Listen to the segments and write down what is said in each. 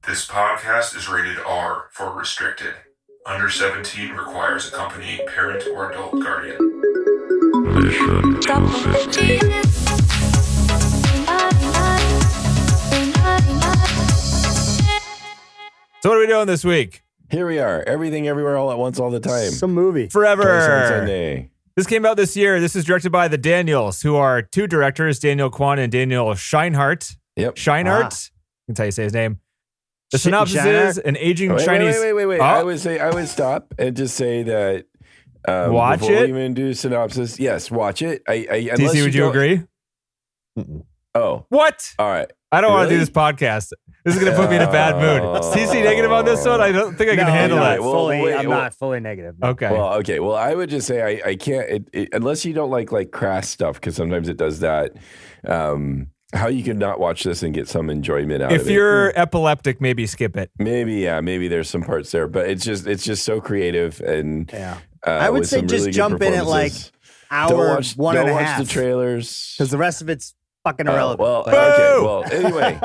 This podcast is rated R for restricted. Under 17 requires accompanying parent or adult guardian. Mission success. So what are we doing this week? Here we are. Everything, everywhere, all at once, all the time. Some movie. Forever. Twice on Sunday. This came out this year. This is directed by the Daniels, who are two directors, Daniel Kwan and Daniel Scheinhardt. Yep. Scheinhardt. That's how you say his name. The synopsis is an aging Chinese... Wait. Oh. I would stop and just say that watch before it. we even do synopsis, yes, watch it. TC, would you agree? Oh. What? All right. I don't want to do Really? this podcast. This is going to put me in a bad mood. TC negative on this one? I don't think I can handle no, that. Well, I'm not fully negative. No. Okay. Well, I would just say I can't, unless you don't like crass stuff, because sometimes it does that. How you can not watch this and get some enjoyment out of it. If you're epileptic, maybe skip it. Maybe there's some parts there, but it's just so creative and I would with say some just really good jump in at like performances. hour Don't one and a watch half. the trailers. Because the rest of it's fucking Oh, irrelevant. well, But- okay. Well, anyway,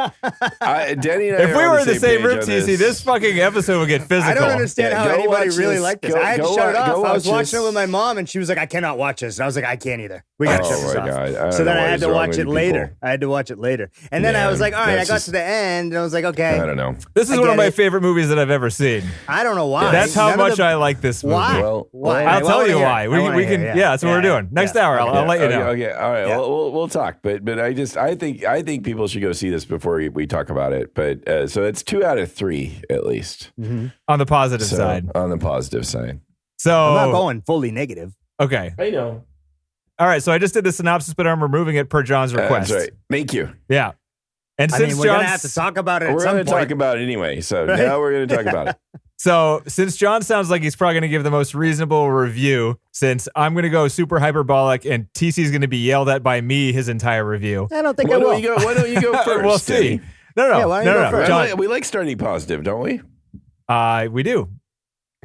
Danny and I If are we on were in the same room, page on TC, this fucking episode would get physical. I don't understand Yeah, how go anybody watch really this. liked this. Go- I had to go shut it wa- off. go I was watch watching it this. with my mom, and she was like, "I cannot watch this." And I was like, "I can't either. We got to Oh shut this my off." God. I don't So know then I what had is to wrong watch with it you later. people. I had to watch it later, and then I was like, "All right." I that's got just- to the end, and I was like, "Okay." I don't know. This is I one of get my it. favorite movies that I've ever seen. I don't know why. That's how None of much I like this movie. Why? Well, Why? I'll I tell wanna you hear why. it. I We wanna can. hear it. Yeah, that's what we're doing. Next hour, I'll let you know. Okay. All right. Yeah. Well, we'll talk. But I think people should go see this before we talk about it. But so it's 2 out of 3 at least. On the positive So, side. on the positive side. So I'm not going fully negative. Okay. I know. All right. So I just did the synopsis, but I'm removing it per John's request. That's right. Thank you. Yeah. And I since mean, we're gonna John's have to talk about it. We're at some going to point. talk about it anyway. So Right? now we're going to talk about it. So since John sounds like he's probably going to give the most reasonable review, since I'm going to go super hyperbolic and TC's going to be yelled at by me his entire review. I don't think Why I will. why don't you go first? We'll see. Danny? No. Yeah, why don't you go first? John, We like starting positive, don't we? we do.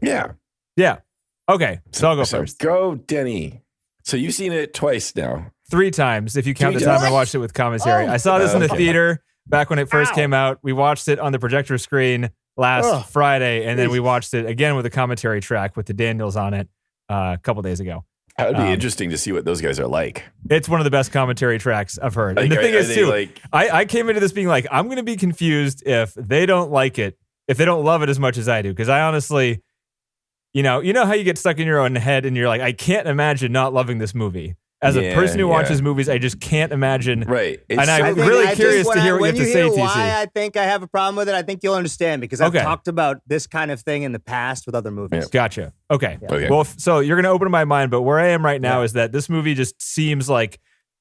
Yeah. Yeah. Okay. So I'll go So first. go, Denny. So you've seen it twice now. 3 times if you count 3 the time I times. watched it with commentary. Oh. I saw this in the Okay. theater back when it first Ow. came out. We watched it on the projector screen last Ugh. Friday, and then we watched it again with a commentary track with the Daniels on it a couple days ago. That would be interesting to see what those guys are like. It's one of the best commentary tracks I've heard. And Like, the thing are is, they too, like- I came into this being like, I'm going to be confused if they don't like it, if they don't love it as much as I do. Because I honestly, you know how you get stuck in your own head and you're like, I can't imagine not loving this movie. As a Yeah, person who yeah. watches movies, I just can't imagine. Right. And I'm so- really I curious think to hear what you have to say, When you hear TC. why I think I have a problem with it, I think you'll understand because I've Okay. talked about this kind of thing in the past with other movies. Gotcha. Okay. Okay. Well, so you're going to open my mind, but where I am right now is that this movie just seems like,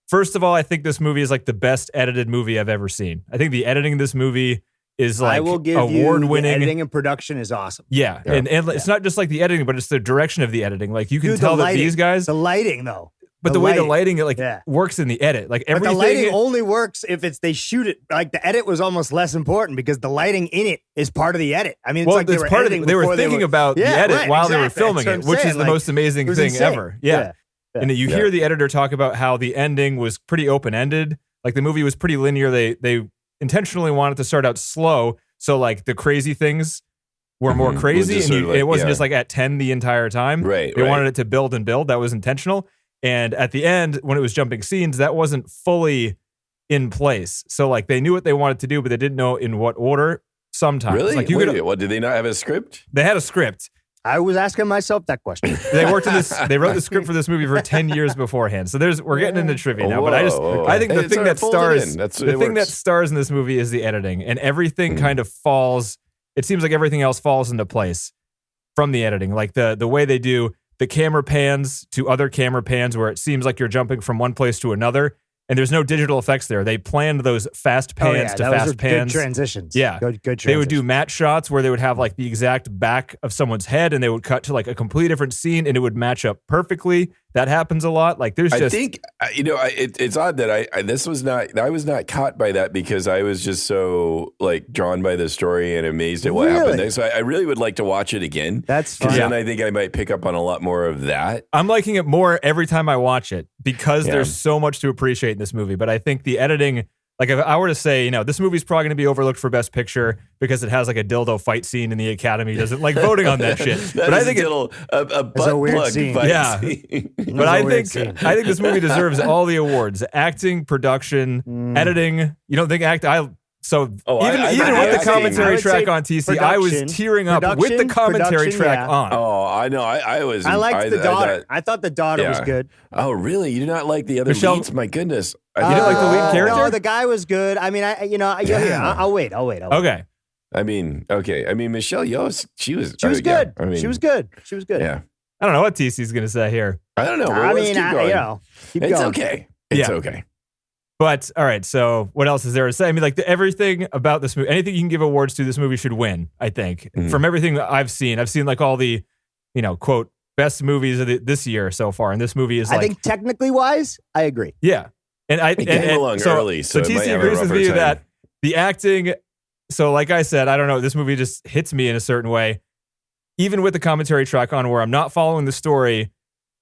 first of all, I think this movie is like the best edited movie I've ever seen. I think the editing in this movie is like I will give you the award-winning. editing and production is awesome. Yeah. And it's not just like the editing, but it's the direction of the editing. Like you can Dude, tell the that lighting, these guys, the lighting though. but the way the lighting like Yeah. works in the edit, like But everything. the lighting only works if they shoot it. Like the edit was almost less important because the lighting in it is part of the edit. I mean, it's well, like they it's were part of editing they were before thinking were- about the Yeah, edit right, while they were exactly. filming That's it, what I'm which is saying. the Like, most amazing it was thing insane. ever. Yeah. And you hear the editor talk about how the ending was pretty open-ended. Like the movie was pretty linear. They intentionally wanted to start out slow. So like the crazy things were more Mhm. crazy. Was just And sort of like- it wasn't yeah. just like at 10 the entire time. Right, They right. wanted it to build and build. That was intentional. And at the end, when it was jumping scenes, that wasn't fully in place. So like they knew what they wanted to do, but they didn't know in what order sometimes. Really? Like you Wait a could, minute, what, did they not have a script? they had a script. I was asking myself that question. They worked in this. They wrote the script for this movie for 10 years beforehand. So we're getting into trivia now. But I think the Hey, thing sorry, that fold it stars, in. That's- the it thing that works. stars in this movie is the editing, and everything kind of falls. It seems like everything else falls into place from the editing, like the way they do the camera pans to other camera pans, where it seems like you're jumping from one place to another. And there's no digital effects there. They planned those fast pans to those fast are pans. Good transitions. Yeah. Good transitions. They would do matte shots where they would have like the exact back of someone's head and they would cut to like a completely different scene and it would match up perfectly. That happens a lot. Like there's I just think it's odd that I was not caught by that because I was just so like drawn by the story and amazed at what happened Really? there. So I really would like to watch it again. That's because fine. then I think I might pick up on a lot more of that. I'm liking it more every time I watch it because Yeah. there's so much to appreciate in this movie. But I think the editing, Like if I were to say, this movie's probably going to be overlooked for Best Picture because it has like a dildo fight scene and the Academy doesn't like voting on that shit. But I think a butt weird plug scene. fight Yeah. scene. But I think this movie deserves all the awards: acting, production, editing. You don't think even with the commentary track on TC, I was tearing up with the commentary track on. Oh, I know. I was. I liked the daughter. I thought the daughter was good. Oh, really? You do not like the other Michelle- leads? My goodness. You didn't like the lead character? No, the guy was good. I mean, I'll wait. Okay. I mean, Michelle Yeoh, she was good. Yeah, she was good. She was good. Yeah. I don't know what TC's going to say here. I don't know. I Let's mean, keep going. keep It's going. okay. It's Yeah. okay. But all right, so what else is there to say? I mean, like everything about this movie, anything you can give awards to, this movie should win. I think from everything that I've seen like all the, quote best movies of this year so far, and this movie is. I think technically wise, I agree. Yeah, and It came along early, so it might TC have a agrees with rougher me time. that the acting. So, like I said, I don't know. This movie just hits me in a certain way, even with the commentary track on, where I'm not following the story.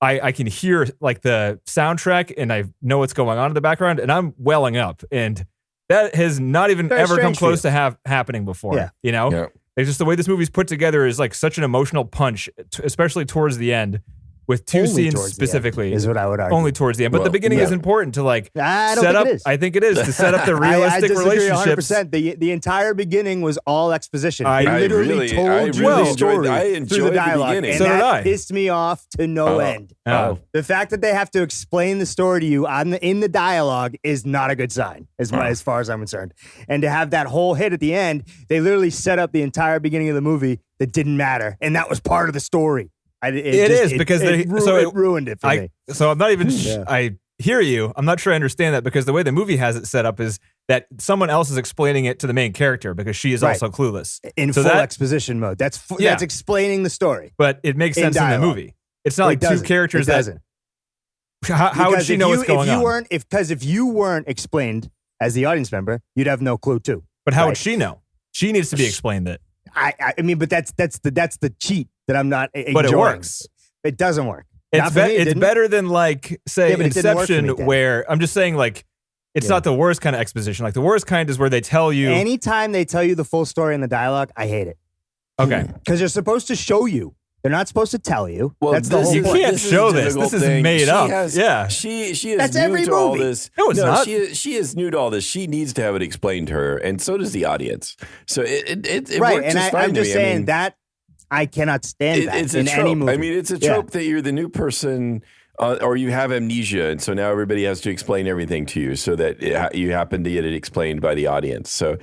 I can hear like the soundtrack and I know what's going on in the background and I'm welling up, and that has not even Very ever come strange close to happening before. Yeah. Yeah. It's just the way this movie's put together is like such an emotional punch, especially towards the end with two Only scenes towards the end specifically. is what I would argue. Only towards the end, but the Well, beginning yeah. is important to like I don't set think up. it is. I think it is to set up the I realistic disagree relationships. 100%. The entire beginning was all exposition. I They literally really told you enjoyed- the story I through enjoyed the the dialogue. beginning. And So did that I. pissed me off to no end. Oh. The fact that they have to explain the story to you in the dialogue is not a good sign, as far as I'm concerned. And to have that whole hit at the end, they literally set up the entire beginning of the movie that didn't matter, and that was part of the story. It ruined it for me. So I'm not even. Yeah. I hear you. I'm not sure I understand that because the way the movie has it set up is that someone else is explaining it to the main character because she is Right. also clueless. In So full that- exposition mode. That's Yeah. that's explaining the story. But it makes In sense in the dialogue. movie. It's not like two characters It doesn't. How would Because she if know you, what's going if you on? Weren't, if you weren't explained as the audience member, you'd have no clue too. But how would Right. she know? She needs to be explained that. I mean, but that's the cheat that I'm not enjoying. But it works. It doesn't work. It's, Not for me, it it's didn't. better than like say Yeah, but it didn't work for me Inception, then. where I'm just saying like it's Yeah. not the worst kind of exposition. Like the worst kind is where they tell you. Anytime they tell you the full story in the dialogue, I hate it. Okay, Because they're supposed to show you. They're not supposed to tell you. Well, That's the this whole is- You point. can't this is show a this. difficult This is thing. made She up. has- Yeah. She is That's new every to all movie. this. No, it's not. She is new to all this. She needs to have it explained to her, and so does the audience. So it Right, worked and just fine I'm to just me. saying I mean, that I cannot stand that it's a in trope. any movie. I mean, it's a Yeah. trope that you're the new person, or you have amnesia, and so now everybody has to explain everything to you, so that you happen to get it explained by the audience. So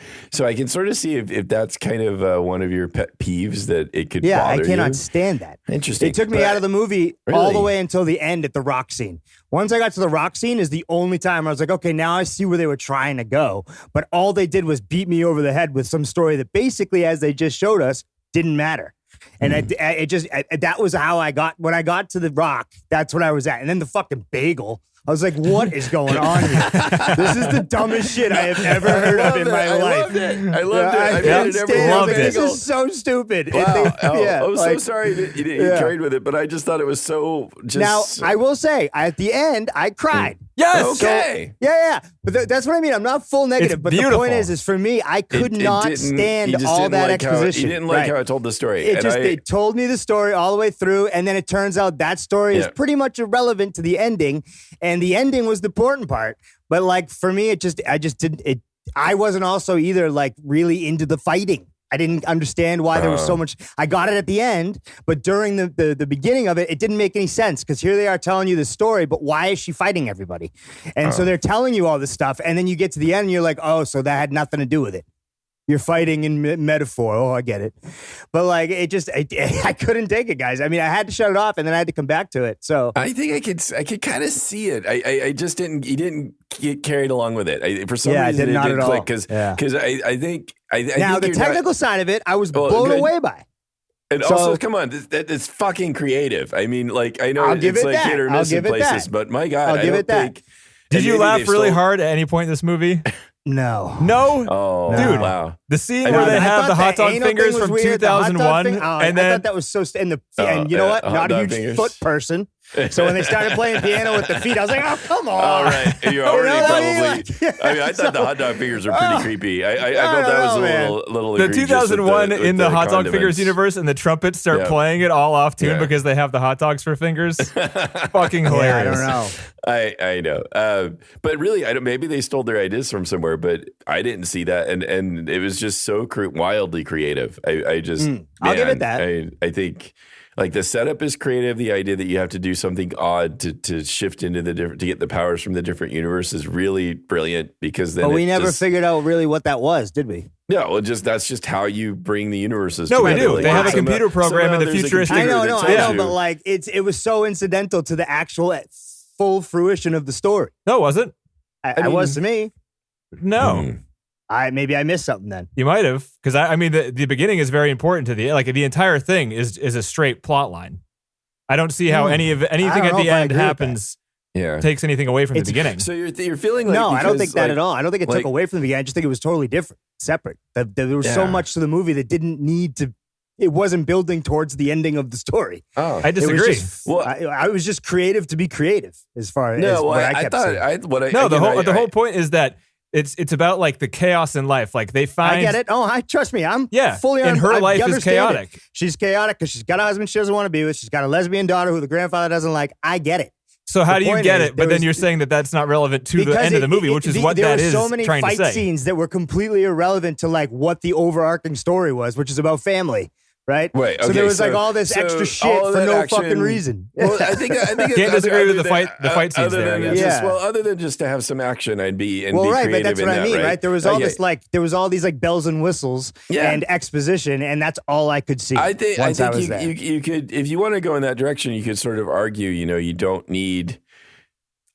I can sort of see if that's kind of one of your pet peeves that it could Yeah, bother I cannot you. stand that. Interesting. It took me But- out of the movie all the Really? way until the end at the rock scene. Once I got to the rock scene is the only time I was like, okay, now I see where they were trying to go. But all they did was beat me over the head with some story that basically, as they just showed us, didn't matter. And that was how I got, when I got to the rock, that's what I was at. And then the fucking bagel. I was like, what is going on here? This is the dumbest shit I have ever heard of in my life. loved it. I loved it. I I couldn't made it stand every it. I was loved like, this it. is so stupid. Wow. Yeah, I'm so like- sorry that you Yeah. carried with it, but I just thought it was so just. Now, I will say, at the end, I cried. yes. Okay. Yeah. But that's what I mean. I'm not full negative. But the beautiful. point is for me, I could It not didn't- stand you just all didn't that like exposition. you didn't like Right. how I told the story. It And just, I- they told me the story all the way through, and then it turns out that story is Yeah. pretty much irrelevant to the ending, and the ending was the important part. But like for me, I just didn't. I wasn't also either like really into the fighting. I didn't understand why there was so much. I got it at the end, but during the beginning of it, it didn't make any sense because here they are telling you the story, but why is she fighting everybody? And so they're telling you all this stuff, and then you get to the end, and you're like, oh, so that had nothing to do with it. You're fighting in metaphor. Oh, I get it. But like, it just, I couldn't take it, guys. I mean, I had to shut it off and then I had to come back to it. So I think I could kind of see it. I just didn't. You didn't get carried along with it. For some Yeah, I reason, did it not didn't at click all. because Yeah. I think now the you're not- technical side of it, I was Well, blown good. away by. And So- also, come on, it's fucking creative. I mean, like I know I'll give it's it like that. hit or I'll miss in give it places, that. but my God, I'll I give don't it that. think. Did and you maybe laugh they've really stole- hard at any point in this movie? No. No. Oh, Dude. wow. The scene I where know, they I have thought the hot dog anal fingers thing was from weird, the hot dog 2001, thing- and I then thought that was so. And you know yeah, what? hot Not a dog huge fingers. foot person. So when they started playing piano with the feet, I was like, oh, come on. All right. You're already know what I probably. mean? Like, I mean, I thought the hot dog figures were pretty creepy. I felt that was a little The egregious 2001 with in the hot dog figures condiments. universe, and the trumpets start Yeah. playing it all off tune Yeah. because they have the hot dogs for fingers. Fucking Yeah, hilarious. I don't know. I know, but really, I don't. Maybe they stole their ideas from somewhere, but I didn't see that, and it was just so wildly creative. I just, I'll give man, it that. I think like the setup is creative. The idea that you have to do something odd to shift into the different to get the powers from the different universe is really brilliant because then. But we it never just, figured out really what that was, did we? No, well, that's just how you bring the universes. No, we together. do. Like, they have a somehow- computer program in the somehow there's a futuristic. computer I that know, tells you- but like it was so incidental to the actual full fruition of the story. No, it wasn't. I was to me. No. Maybe I missed something then. You might have, because I mean, the beginning is very important to the entire thing is a straight plot line. I don't see how anything don't at know the if I end agree with happens Yeah. takes anything away from the It's- beginning. So you're feeling like No, I don't because, think that like, at all. I don't think it like- took away from the beginning. I just think it was totally different, separate. There was so Yeah. much to the movie that didn't need to. It wasn't building towards the ending of the story. Oh, I It was disagree. just, Well- I was just creative to be creative, as far as No, well, what I I kept thought saying. No, the again, whole point is that it's about like the chaos in life. Like they find I get it. Oh, trust me. I'm Yeah, fully on. and her I life is understand it. chaotic. She's chaotic because she's got a husband she doesn't want to be with. She's got a lesbian daughter who the grandfather doesn't like. I get it. So how The do you point get is, it? But there then was- you're saying that that's not relevant to the Because end of the movie, which is what there that were is so many trying to fight say. scenes that were completely irrelevant to like what the overarching story was, which is about family. Right? Wait, so okay, there was like so- all this so extra all shit of for that no action- fucking reason. Well, I think Can't disagree with the fight scenes other there, than I guess. just, Yeah. well, other than just to have some action, I'd be Well, be right, but creative that's in what I that, mean, right? There was all Okay. this like, there was all these like bells and whistles Yeah. and exposition, and that's all I could see. I think once I was you, there. you could, if you want to go in that direction, you could sort of argue, you don't need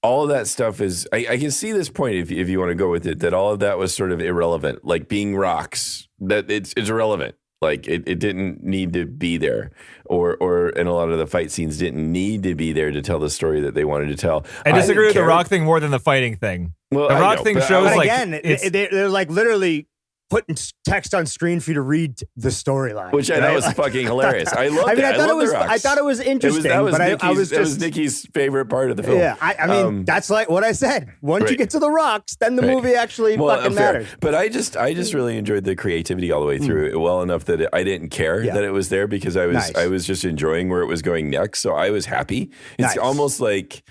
all of that stuff is. I can see this point if you want to go with it, that all of that was sort of irrelevant, like being rocks. That it's irrelevant. Like it didn't need to be there, or and a lot of the fight scenes didn't need to be there to tell the story that they wanted to tell. I disagree didn't with the care. rock thing more than the fighting thing. Well, the I rock know, thing but shows but like again, it's- they're like literally putting text on screen for you to read the storyline, which I right? thought was Like- fucking hilarious. I loved I mean, it. I thought it loved was. the rocks. I thought it was interesting, that was but Nikki's, I was that was just. Nikki's favorite part of the film. Yeah, I mean, that's like what I said. Once you right. get to the rocks, then the Right. movie actually fucking fair. matters. But I just really enjoyed the creativity all the way through it well enough that I didn't care Yeah. that it was there because I was Nice. I was just enjoying where it was going next. So I was happy. It's Nice. almost like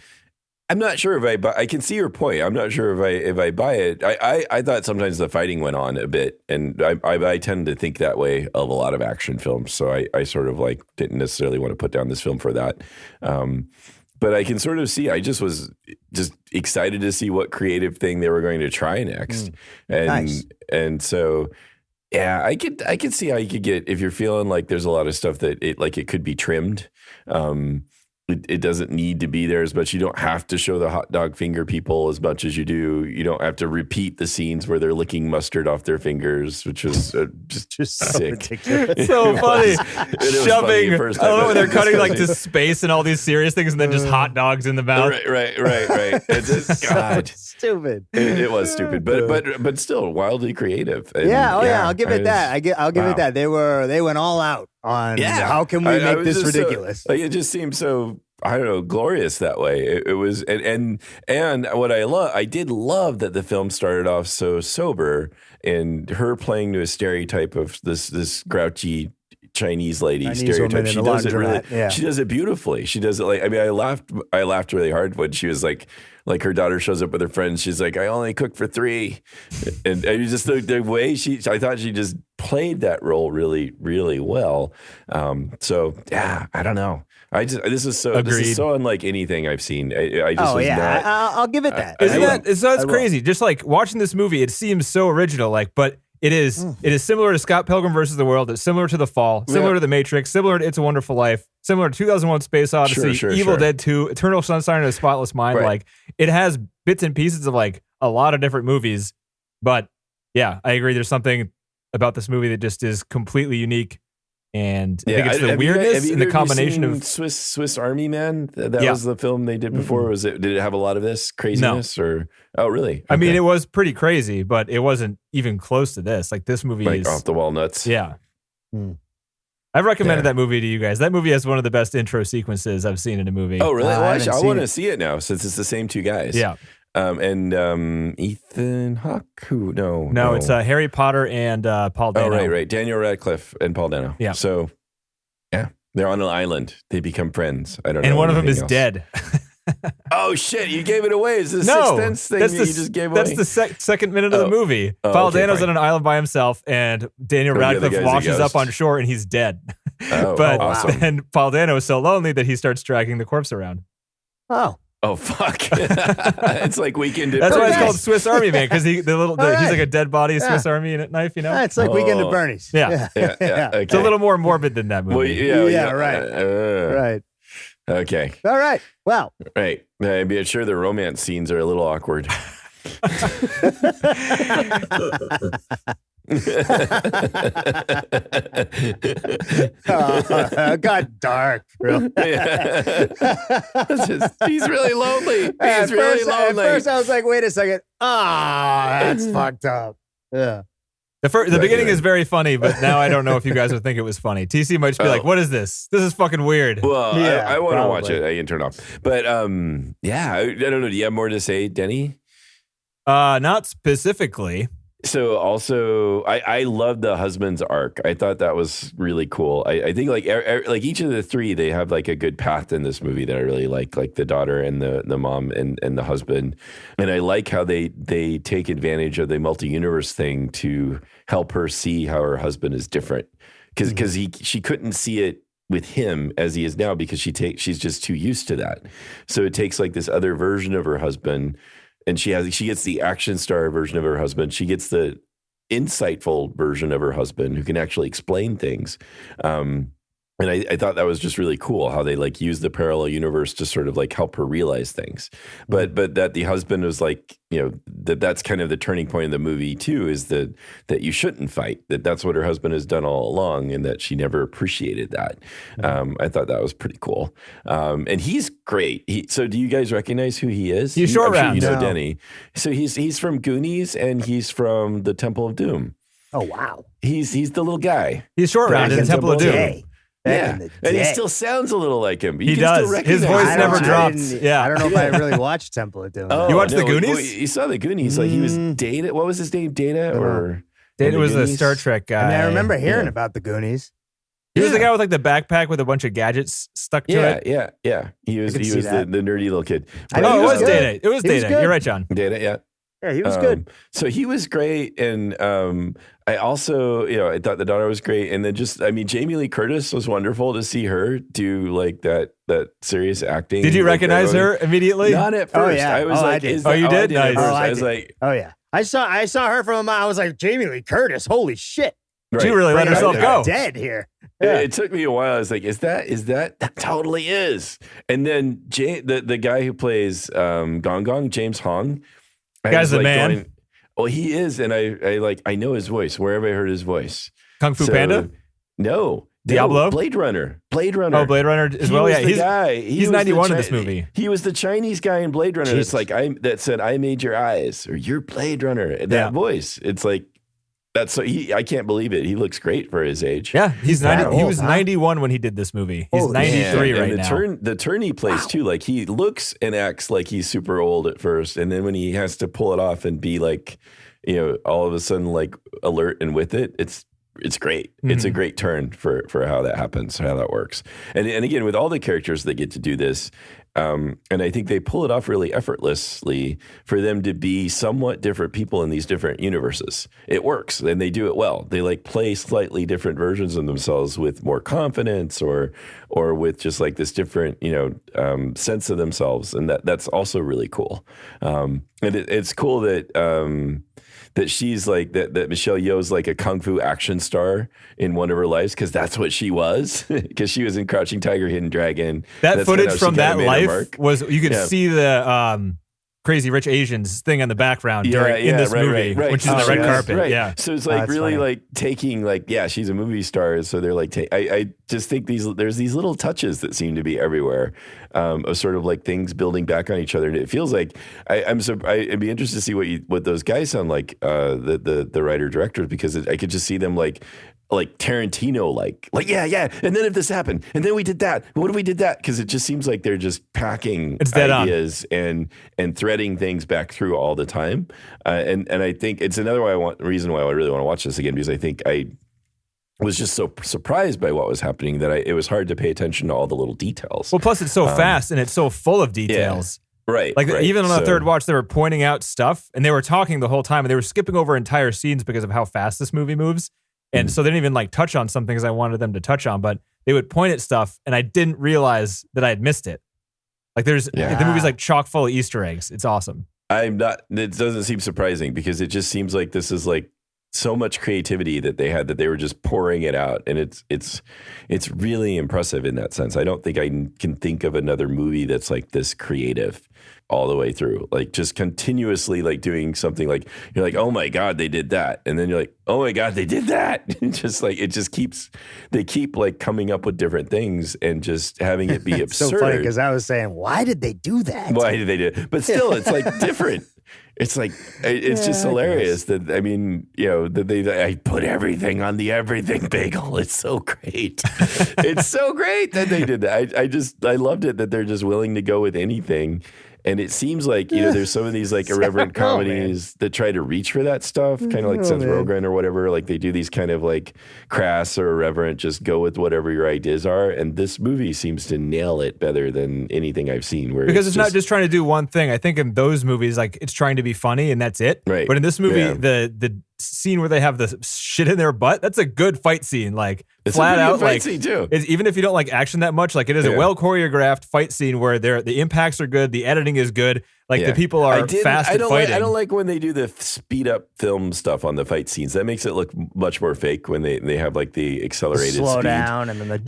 I'm not sure if I buy. I can see your point. I'm not sure if I buy it. I thought sometimes the fighting went on a bit, and I tend to think that way of a lot of action films. So I sort of like didn't necessarily want to put down this film for that. But I can sort of see. I just was just excited to see what creative thing they were going to try next, and Nice. and so. Yeah, I could see how you could get if you're feeling like there's a lot of stuff that it could be trimmed. It doesn't need to be there as much. You don't have to show the hot dog finger people as much as you do. You don't have to repeat the scenes where they're licking mustard off their fingers, which was just So sick. ridiculous. so funny. It was funny Shoving. the I first love time. it when they're cutting like It's to space and all these serious things, and then just hot dogs in the mouth. right. It's just, God, Stupid. it was stupid, but still wildly creative. And Yeah, I'll give it I that. I'll give wow. it that. They went all out on Yeah. how can we I make was this just so- ridiculous. like it just seemed so I don't know glorious that way. It was and what I did love that the film started off so sober and her playing to a stereotype of this grouchy Chinese lady Chinese stereotype. woman in She a does it really. laundromat, yeah. She does it beautifully. She does it like I mean I laughed really hard when she was like her daughter shows up with her friends. She's like, I only cook for 3. And just the way I thought she just played that role really, really well. So yeah, I don't know. This is Agreed. so unlike anything I've seen. I just Oh was yeah, not. I'll give it that. Isn't I will. that's I will. crazy? Just like watching this movie, it seems so original. Like, but it is similar to Scott Pilgrim versus the World. It's similar to The Fall, similar Yeah. to The Matrix, similar to It's a Wonderful Life, similar to 2001: Space Odyssey, Sure, Evil sure. Dead 2, Eternal Sunshine of the Spotless Mind. Right. Like, it has bits and pieces of like a lot of different movies. But yeah, I agree. There's something about this movie that just is completely unique. And I think it's the have you guys- weirdness have and the either of you combination seen of Swiss Army Man. That Yeah. was the film they did before. Did it have a lot of this craziness or? Oh, really? I mean, Okay. it was pretty crazy, but it wasn't even close to this. Like this movie like is off the wall nuts. yeah. I've recommended there. that movie to you guys. That movie has one of the best intro sequences I've seen in a movie. Oh, really? I haven't I seen want it. to see it now since it's the same two guys. Yeah. And Ethan Hawke? Who? No, it's Harry Potter and Paul Dano. Oh, right. Daniel Radcliffe and Paul Dano. Yeah. So, yeah, they're on an island. They become friends. I don't know. And one of them anything is else. dead. Oh, shit. You gave it away. Is this No, Sixth Sense thing that's that the, you just gave away? that's the second minute of the movie. Oh, Paul okay, Dano's fine. on an island by himself, and Daniel Oh, the other Radcliffe guy's a washes ghost. up on shore, and he's dead. Oh, But awesome. then Paul Dano is so lonely that he starts dragging the corpse around. Oh. Oh, fuck. It's like Weekend at That's why it's Okay. called Swiss Army Man, because he's All like right. a dead body, Yeah. Swiss Army knife, you know? It's like Weekend at Oh. Bernie's. Yeah. Yeah. Okay. It's a little more morbid than that movie. Well, Yeah, right. Right. Okay. All right. Well, Right. I'm sure the romance scenes are a little awkward. got dark. Real. He's really lonely. At He's really At lonely. first, I was like, wait a second. That's fucked up. Yeah. The beginning is very funny, but now I don't know if you guys would think it was funny. TC might just be Oh. like, what is this? This is fucking weird. Well, Yeah, I want to watch probably. it. I can turn off. But yeah, I don't know. Do you have more to say, Denny? Not specifically. So also, I love the husband's arc. I thought that was really cool. I think like each of the three, they have like a good path in this movie that I really like the daughter and the mom and the husband. And I like how they take advantage of the multi-universe thing to help her see how her husband is different. Because she couldn't see it with him as he is now because she's just too used to that. So it takes like this other version of her husband. And she gets the action star version of her husband. She gets the insightful version of her husband who can actually explain things. And I thought that was just really cool how they like use the parallel universe to sort of like help her realize things. But that the husband was like, that's kind of the turning point in the movie too, is that you shouldn't fight, that's what her husband has done all along, and that she never appreciated that. I thought that was pretty cool. And he's great. So do you guys recognize who he is? He's short I'm sure round. you know No. Denny. So he's from Goonies and he's from the Temple of Doom. Oh, wow. He's the little guy. He's short round in Back in Temple of Doom. Day. Back in the and he day. still sounds a little like him. You He can does. Still His recognize voice him. I never don't- drops. didn't- Yeah. I don't know if I really watched Temple of Doom. Oh, You watched The no, Goonies? well, you saw the Goonies. Like he was Data. What was his name? Data or Data was the Goonies? Star Trek guy. I mean, I remember hearing Yeah. about the Goonies. He was the guy with like the backpack with a bunch of gadgets stuck to Yeah, it. yeah. He was could see the that. nerdy little kid. I But know Oh, he it was was good. Data. It was He was Data. good. You're right, John. Data. Yeah. Yeah, he was good. So he was great, and I also, I thought the daughter was great, and then Jamie Lee Curtis was wonderful to see her do like that serious acting. Did you like, recognize her immediately? Not at first. Oh, yeah. I was Oh, I like, did. is Oh, that, you I did? did at Nice. first. Oh, I I was did. like, Oh, yeah. I saw her from a mile. I was like, Jamie Lee Curtis. Holy shit. She right. really let Bring herself her go. Dead here. It took me a while. I was like, is that totally is? And then the guy who plays Gong Gong, James Hong. I Guy's was, the like, man. going, well, he is. And I know his voice. Where have I heard his voice? Kung Fu So- Panda? No. Diablo? No, Blade Runner. Oh, Blade Runner as He well. was Yeah, the guy. he's was 91 the in this movie. He was the Chinese guy in Blade Runner. Jesus. That's like that said, "I made your eyes," or "You're Blade Runner." That Yeah. voice. It's like that's so. I can't believe it. He looks great for his age. Yeah, he's 90. that He old, was huh? 91 when he did this movie. He's Holy 93 And right the now. the turn he plays too, like he looks and acts like he's super old at first, and then when he has to pull it off and be like, all of a sudden like alert and with it, it's great. It's a great turn for how that happens, how that works. And again, with all the characters that get to do this, and I think they pull it off really effortlessly for them to be somewhat different people in these different universes. It works, and they do it well. They like play slightly different versions of themselves with more confidence, or with just like this different, sense of themselves, and that's also really cool. And it's cool that. That she's like that Michelle Yeoh's like a kung fu action star in one of her lives, because that's what she was, because she was in Crouching Tiger, Hidden Dragon. That That's footage kinda how she from kinda that made her life mark. was you could Yeah. see the Crazy Rich Asians thing in the background in this right, movie, right. which is the Oh, red yes, carpet. right. Yeah. So it's like that's really funny. like taking she's a movie star. So they're like, I just think there's these little touches that seem to be everywhere, of sort of like things building back on each other. And it feels like I'd be interested to see what those guys sound like, the writer directors, because I could just see them like like Tarantino, like yeah, and then if this happened, and then we did that, what if we did that? Because it just seems like they're just packing ideas and threading things back through all the time, and I think it's another reason why I really want to watch this again, because I think I was just so surprised by what was happening that it was hard to pay attention to all the little details. Well, plus it's so fast and it's so full of details. Yeah, right. Like right. even on the third watch, they were pointing out stuff and they were talking the whole time and they were skipping over entire scenes because of how fast this movie moves. And so they didn't even like touch on some things I wanted them to touch on, but they would point at stuff and I didn't realize that I had missed it. Like the movie's like chock full of Easter eggs. It's awesome. It doesn't seem surprising because it just seems like this is like so much creativity that they had that they were just pouring it out. And it's really impressive in that sense. I don't think I can think of another movie that's like this creative all the way through, like just continuously like doing something like you're like, oh my God, they did that. And then you're like, oh my God, they did that. Just like, they keep like coming up with different things and just having it be absurd. So funny because I was saying, why did they do that? Why did they do it? But still, it's like different. It's like, it's just hilarious that, I mean, that I put everything on the everything bagel. It's so great. It's so great that they did that. I loved it that they're just willing to go with anything. And it seems like, there's some of these like irreverent comedies that try to reach for that stuff, kind of like Seth Rogen or whatever. Like they do these kind of like crass or irreverent, just go with whatever your ideas are. And this movie seems to nail it better than anything I've seen. Because it's not just trying to do one thing. I think in those movies, like it's trying to be funny and that's it. Right. But in this movie, the scene where they have the shit in their butt, that's a good fight scene. Like it's flat out, fight like scene too. Even if you don't like action that much, like it is a well choreographed fight scene where the impacts are good, the editing is good, like the people are fast at fighting. I don't like when they do the speed up film stuff on the fight scenes. That makes it look much more fake when they have like the accelerated slow speed. down and then the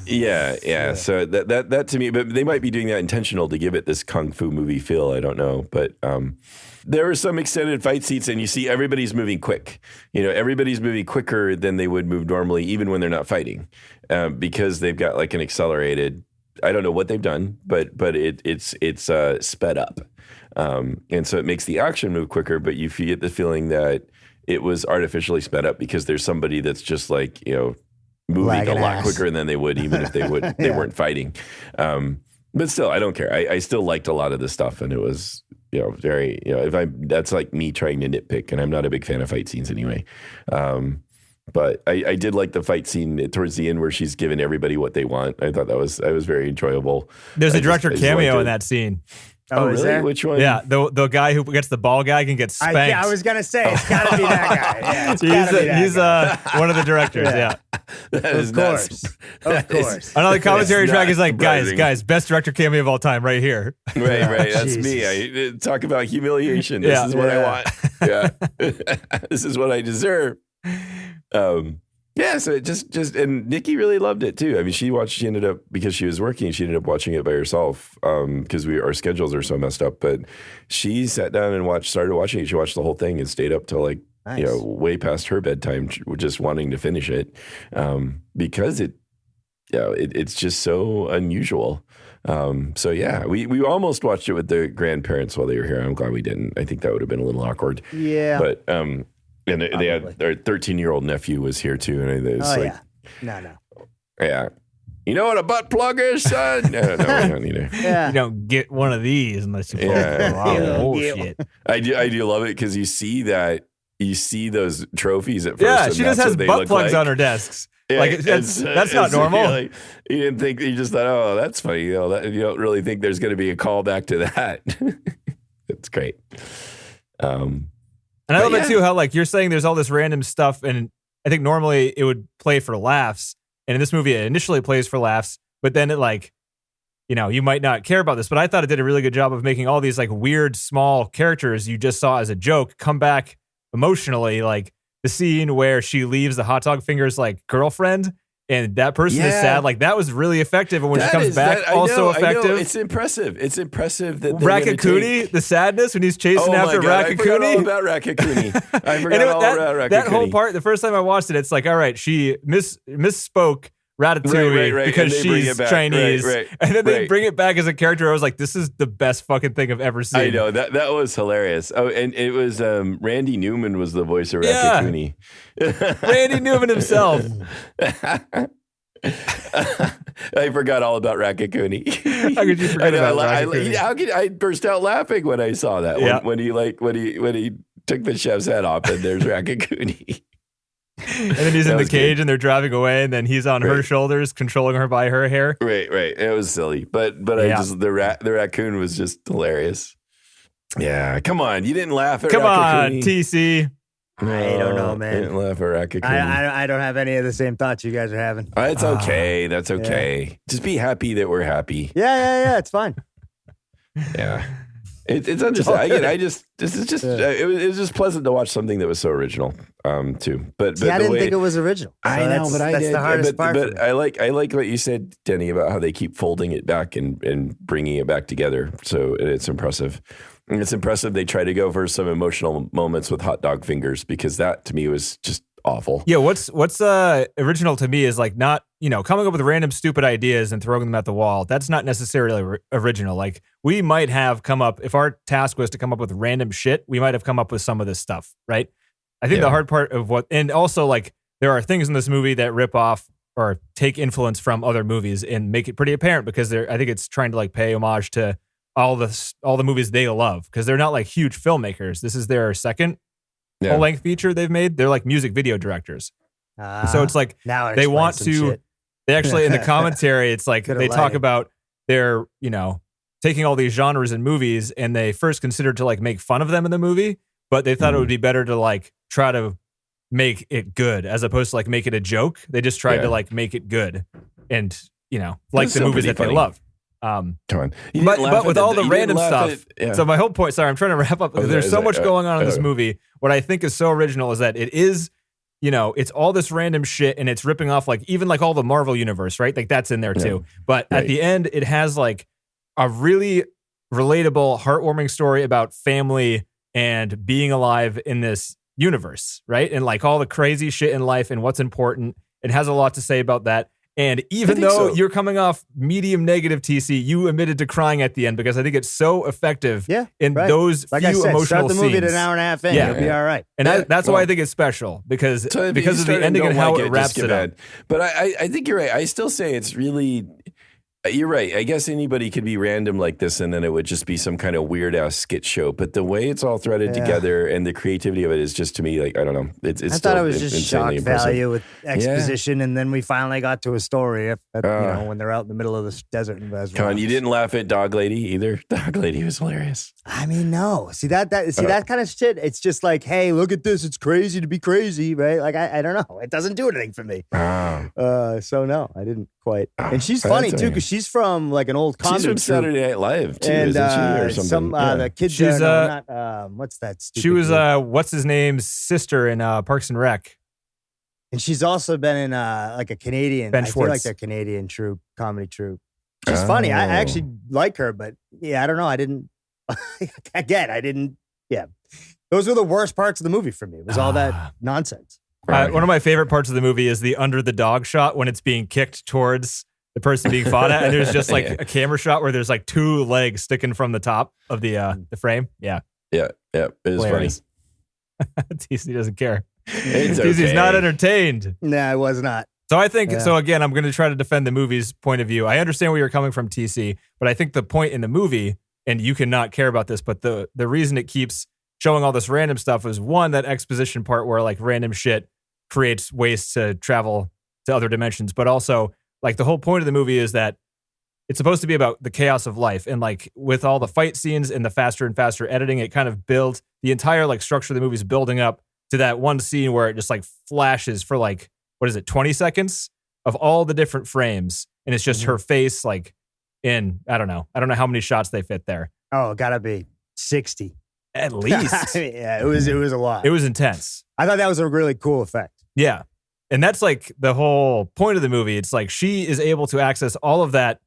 yeah. So that to me, but they might be doing that intentional to give it this kung fu movie feel. I don't know, but there are some extended fight scenes, and you see everybody's moving quick. Everybody's moving quicker than they would move normally, even when they're not fighting, because they've got like an accelerated. I don't know what they've done, but it's sped up, and so it makes the action move quicker. But you get the feeling that it was artificially sped up because there's somebody that's just like moving a lot quicker than they would, even if they weren't fighting. But still, I don't care. I still liked a lot of the stuff, and it was. Very, that's like me trying to nitpick, and I'm not a big fan of fight scenes anyway. But I did like the fight scene towards the end where she's giving everybody what they want. I thought that was very enjoyable. There's a director cameo in that scene. Oh, really? There? Which one? Yeah, the guy who gets the ball gag and gets spanked. I was gonna say it's gotta be that guy. He's one of the one Of course. Another commentary track is like, guys, best director cameo of all time, right here. Right. That's me. I talk about humiliation. This is what I want. Yeah, this is what I deserve. So it just and Nikki really loved it too. I mean, she ended up, because she was working, she ended up watching it by herself because our schedules are so messed up. But she sat down and started watching it. She watched the whole thing and stayed up till like way past her bedtime, just wanting to finish it because it's just so unusual. So yeah, we almost watched it with the grandparents while they were here. I'm glad we didn't. I think that would have been a little awkward. Yeah, but and they had their 13-year-old nephew was here too, and it was no. Yeah. You know what a butt plug is, son? No, we don't need it. You don't get one of these unless you bullshit. I do love it because you see those trophies at first. Yeah, she just has butt plugs on her desks. Yeah, like that's not normal. You didn't think, you just thought, oh, that's funny. You don't really think there's going to be a callback to that. It's great. And I love it too, how like you're saying there's all this random stuff, and I think normally it would play for laughs, and in this movie it initially plays for laughs, but then it like, you might not care about this, but I thought it did a really good job of making all these like weird small characters you just saw as a joke come back emotionally, like the scene where she leaves the hot dog fingers like girlfriend, and that person is sad. Like that was really effective, and when she comes back, also effective. I know. It's impressive. It's impressive that Raccacoonie, the sadness when he's chasing after Raccacoonie. I forgot all about Raccacoonie. I forgot all about Raccacoonie. That whole part, the first time I watched it, it's like, all right, she misspoke Ratatouille Right. because And they bring she's it back. Chinese. Right. And then they Right. bring it back as a character. I was like, this is the best fucking thing I've ever seen. I know that was hilarious. Oh, and it was Randy Newman was the voice of Yeah. Ratatouille. Randy Newman himself. I forgot all about Ratatouille. How could you forget about Ratatouille? How could I burst out laughing when I saw that? Yeah. When he took the chef's head off and there's Ratatouille. And then he's in the cage and they're driving away, and then he's on her shoulders, controlling her by her hair. Right. It was silly, but I just the raccoon was just hilarious. Yeah, come on, you didn't laugh at Come on, Ratatouille. TC. I don't know, I man. didn't laugh at Ratatouille. I don't have any of the same thoughts you guys are having. It's okay. That's okay. Just be happy that we're happy. Yeah. It's fine. Yeah. It's understandable. It was just pleasant to watch something that was so original, too. But See, I didn't think it was original. So I know, but I that's did. the hardest part. For me. But I like what you said, Denny, about how they keep folding it back and bringing it back together. So it's impressive. And it's impressive they try to go for some emotional moments with hot dog fingers, because that to me was just awful. Yeah, what's original to me is like not, coming up with random stupid ideas and throwing them at the wall. That's not necessarily original. Like we might have come up, if our task was to come up with random shit, we might have come up with some of this stuff, right? I think the hard part of and also like there are things in this movie that rip off or take influence from other movies and make it pretty apparent, because I think it's trying to like pay homage to all the movies they love, because they're not like huge filmmakers. This is their second full-length feature they've made. They're like music video directors. So it's like now they want to, shit. they actually, in the commentary, it's like they talk about their, taking all these genres in movies, and they first considered to like make fun of them in the movie, but they thought it would be better to like try to make it good as opposed to like make it a joke. They just tried to like make it good and, like the movies that they love. Come on. But with all the random stuff. So my whole point, sorry, I'm trying to wrap up. There's so much going on in this movie. What I think is so original is that it is, it's all this random shit, and it's ripping off like even like all the Marvel universe, right? Like that's in there too. But at the end, it has like a really relatable, heartwarming story about family and being alive in this universe, right? And like all the crazy shit in life and what's important. It has a lot to say about that. And even though you're coming off medium negative, TC, you admitted to crying at the end, because I think it's so effective in those few emotional start the movie scenes. at an hour and a half in. You'll be all right. And that's why I think it's special, because of the ending and how it wraps it up. But I think you're right. I still say it's really... You're right. I guess anybody could be random like this, and then it would just be some kind of weird ass skit show. But the way it's all threaded together and the creativity of it is just, to me, like, I don't know. I thought it was just shock value with exposition, and then we finally got to a story. When they're out in the middle of the desert. Come on, you didn't laugh at Dog Lady either. Dog Lady was hilarious. I mean, no. See that kind of shit. It's just like, hey, look at this. It's crazy to be crazy, right? Like I don't know. It doesn't do anything for me. So no, I didn't quite. And she's funny too, because she's from like an old comedy. She's from Saturday Night Live too, isn't she, or something? The kids. She's what's that? She was what's his name's sister in Parks and Rec. And she's also been in like a Canadian. Ben I Schwartz. feel like they're Canadian comedy troupe. She's funny. I actually like her, but I don't know. I didn't. Again, I didn't. Yeah, those were the worst parts of the movie for me. It was all that nonsense. One of my favorite parts of the movie is the under the dog shot when it's being kicked towards the person being fought at, and there's just like a camera shot where there's like two legs sticking from the top of the frame. Yeah. It is funny. TC doesn't care. TC's not entertained. No, I was not. So I think, so again, I'm going to try to defend the movie's point of view. I understand where you're coming from, TC, but I think the point in the movie, and you cannot care about this, but the reason it keeps showing all this random stuff is, one, that exposition part where like random shit creates ways to travel to other dimensions, but also like the whole point of the movie is that it's supposed to be about the chaos of life. And like with all the fight scenes and the faster and faster editing, it kind of builds the entire like structure of the movie is building up to that one scene where it just like flashes for like, 20 seconds of all the different frames. And it's just her face like in, I don't know how many shots they fit there. Oh, gotta be 60. At least. Yeah, it was a lot. It was intense. I thought that was a really cool effect. Yeah. And that's like the whole point of the movie. It's like she is able to access all of that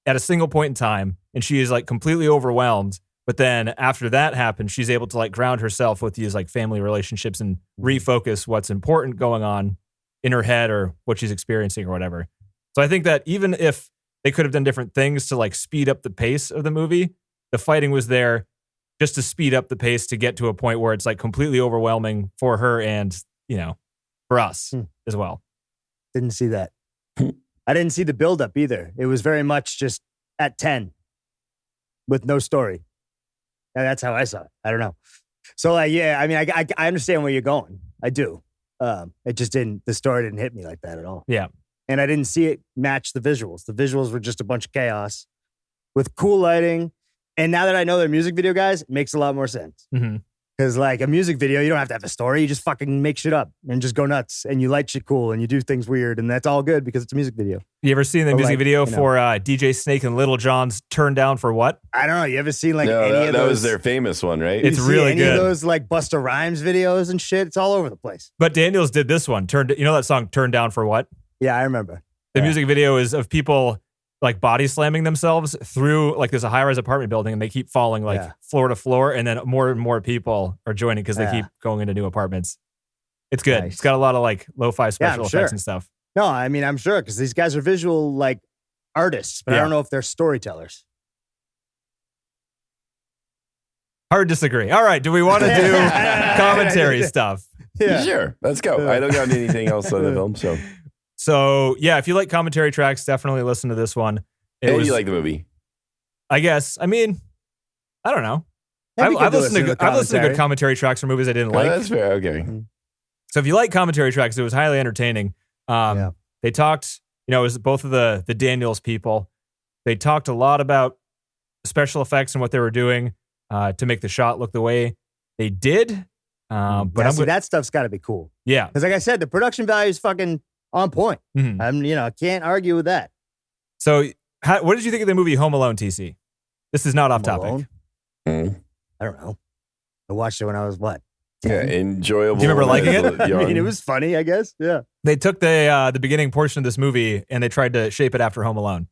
at a single point in time, and she is like completely overwhelmed. But then after that happens, she's able to like ground herself with these like family relationships and refocus what's important going on in her head or what she's experiencing or whatever. So I think that even if they could have done different things to like speed up the pace of the movie, the fighting was there just to speed up the pace to get to a point where it's like completely overwhelming for her and, for us as well. Didn't see that. I didn't see the buildup either. It was very much just at 10 with no story. And that's how I saw it. I don't know. So I mean, I understand where you're going. I do. It just the story didn't hit me like that at all. Yeah. And I didn't see it match the visuals. The visuals were just a bunch of chaos with cool lighting. And now that I know they're music video guys, it makes a lot more sense. Because like a music video, you don't have to have a story. You just fucking make shit up and just go nuts. And you light shit cool and you do things weird. And that's all good because it's a music video. You ever seen the music video for DJ Snake and Little John's Turn Down for What? I don't know. You ever seen like any of those? That was their famous one, right? It's really good. Any of those like Busta Rhymes videos and shit? It's all over the place. But Daniels did this one. You know that song Turn Down for What? Yeah, I remember. The music video is of people like body slamming themselves through like there's a high-rise apartment building and they keep falling like floor to floor, and then more and more people are joining because they keep going into new apartments. It's good. Nice. It's got a lot of like lo-fi special effects and stuff. No, I mean, I'm sure because these guys are visual like artists, but I don't know if they're storytellers. Hard to disagree. All right, do we want to do commentary stuff? Yeah. Sure. Let's go. I don't got anything else on the film, so. So, yeah, if you like commentary tracks, definitely listen to this one. You like the movie? I guess. I mean, I don't know. I've listened to good commentary tracks for movies I didn't like. That's fair. Okay. So if you like commentary tracks, it was highly entertaining. They talked, it was both of the Daniels people. They talked a lot about special effects and what they were doing to make the shot look the way they did. But that stuff's got to be cool. Yeah. Because like I said, the production value is fucking on point. I can't argue with that. So what did you think of the movie Home Alone, TC? This is not off topic. I don't know. I watched it when I was what? 10? Yeah, enjoyable. Do you remember liking it? I mean, it was funny, I guess. Yeah. They took the beginning portion of this movie and they tried to shape it after Home Alone.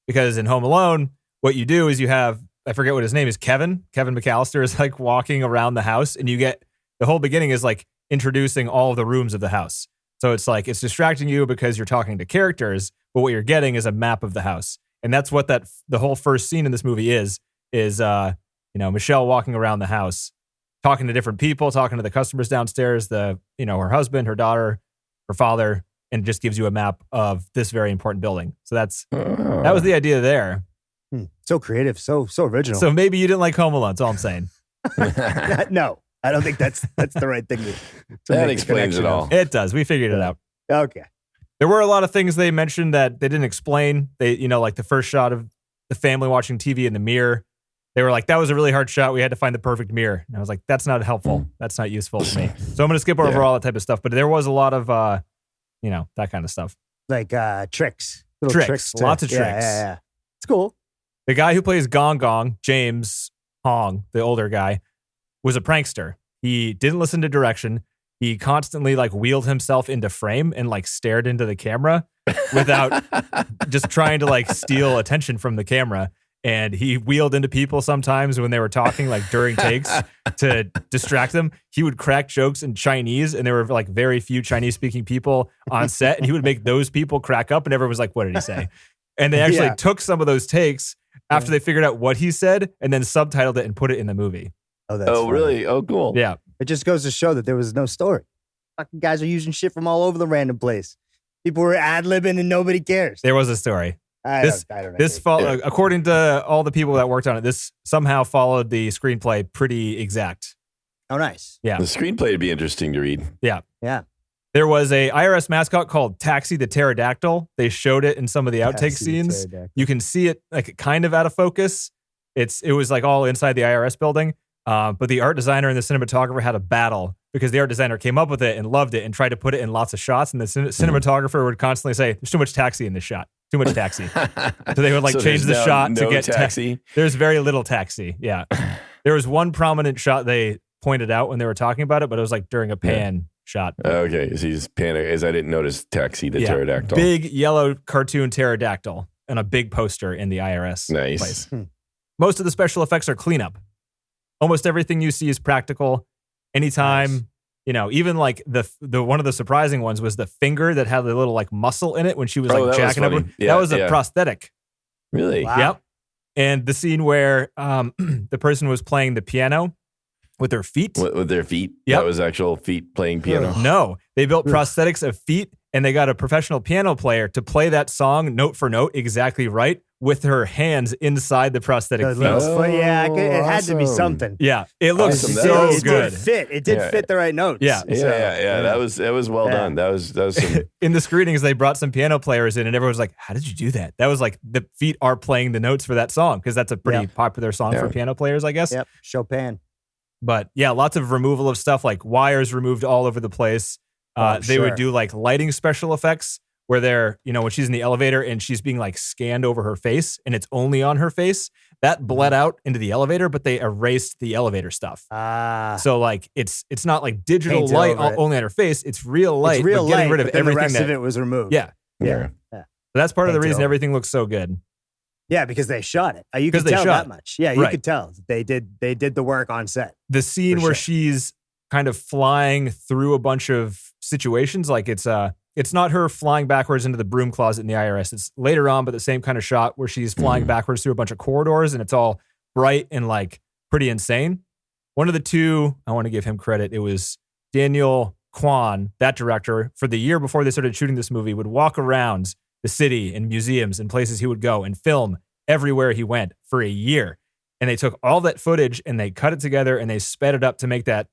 Because in Home Alone, what you do is you have, I forget what his name is, Kevin McAllister is like walking around the house, and you get, the whole beginning is like introducing all of the rooms of the house. So it's like, it's distracting you because you're talking to characters, but what you're getting is a map of the house. And that's what the whole first scene in this movie is Michelle walking around the house, talking to different people, talking to the customers downstairs, her husband, her daughter, her father, and it just gives you a map of this very important building. So that was the idea there. So creative, so original. So maybe you didn't like Home Alone, that's all I'm saying. No, I don't think that's the right thing to that explains it all. It does. We figured it out. Okay. There were a lot of things they mentioned that they didn't explain. They, like the first shot of the family watching TV in the mirror. They were like, that was a really hard shot. We had to find the perfect mirror. And I was like, that's not helpful. That's not useful to me. So I'm going to skip over all that type of stuff. But there was a lot of, that kind of stuff. Like tricks. Tricks. Lots of tricks. Yeah. It's cool. The guy who plays Gong Gong, James Hong, the older guy, was a prankster. He didn't listen to direction. He constantly like wheeled himself into frame and like stared into the camera without just trying to like steal attention from the camera. And he wheeled into people sometimes when they were talking, like during takes to distract them. He would crack jokes in Chinese, and there were like very few Chinese speaking people on set. And he would make those people crack up, and everyone was like, what did he say? And they actually took some of those takes after they figured out what he said and then subtitled it and put it in the movie. Oh, that's funny. Really? Oh, cool. Yeah. It just goes to show that there was no story. Fucking guys are using shit from all over the random place. People were ad-libbing and nobody cares. There was a story. I don't know. According to all the people that worked on it, this somehow followed the screenplay pretty exact. Oh, nice. Yeah. The screenplay would be interesting to read. Yeah. Yeah. There was a IRS mascot called Taxi the Pterodactyl. They showed it in some of the outtake scenes. You can see it like kind of out of focus. It was like all inside the IRS building. But the art designer and the cinematographer had a battle because the art designer came up with it and loved it and tried to put it in lots of shots. And the cinematographer would constantly say, there's too much taxi in this shot. Too much taxi. So they would like change the shot to get taxi. There's very little taxi. Yeah. There was one prominent shot they pointed out when they were talking about it, but it was like during a pan shot. Okay. So he's panicked as I didn't notice Taxi the Pterodactyl. Big yellow cartoon pterodactyl and a big poster in the IRS place. Most of the special effects are cleanup. Almost everything you see is practical. Anytime even like the one of the surprising ones was the finger that had the little like muscle in it when she was like jacking up. That was a prosthetic. Really? Wow. Yep. And the scene where the person was playing the piano with their feet. With their feet? Yep. That was actual feet playing piano? No, they built prosthetics of feet, and they got a professional piano player to play that song note for note exactly right with her hands inside the prosthetic feet. Yeah, it had to be awesome. something. Yeah, it looks Awesome. so It good. did fit. It did fit the right notes. Yeah. Yeah. That was well done. That was some. In the screenings, they brought some piano players in, and everyone was like, "How did you do that?" That was like the feet are playing the notes for that song because that's a pretty popular song for piano players, I guess. Yep, Chopin. But yeah, lots of removal of stuff, like wires removed all over the place. They would do like lighting special effects where they're, when she's in the elevator and she's being like scanned over her face and it's only on her face. That bled out into the elevator, but they erased the elevator stuff. So like it's not like digital Painted light over it. only on her face. It's real light, It's real but getting light, rid of but then everything the rest that of it was removed. Yeah. Yeah. So that's part of the Painted reason over. everything looks so good. Yeah, because they shot it. You 'Cause could they tell shot that much. Yeah, you Right. could tell. They did the work on set. The scene For where sure. she's kind of flying through a bunch of situations, like it's not her flying backwards into the broom closet in the IRS. It's later on, but the same kind of shot where she's flying backwards through a bunch of corridors and it's all bright and like pretty insane. One of the two, I want to give him credit. It was Daniel Kwan, that director, for the year before they started shooting this movie, would walk around the city and museums and places he would go and film everywhere he went for a year. And they took all that footage and they cut it together and they sped it up to make that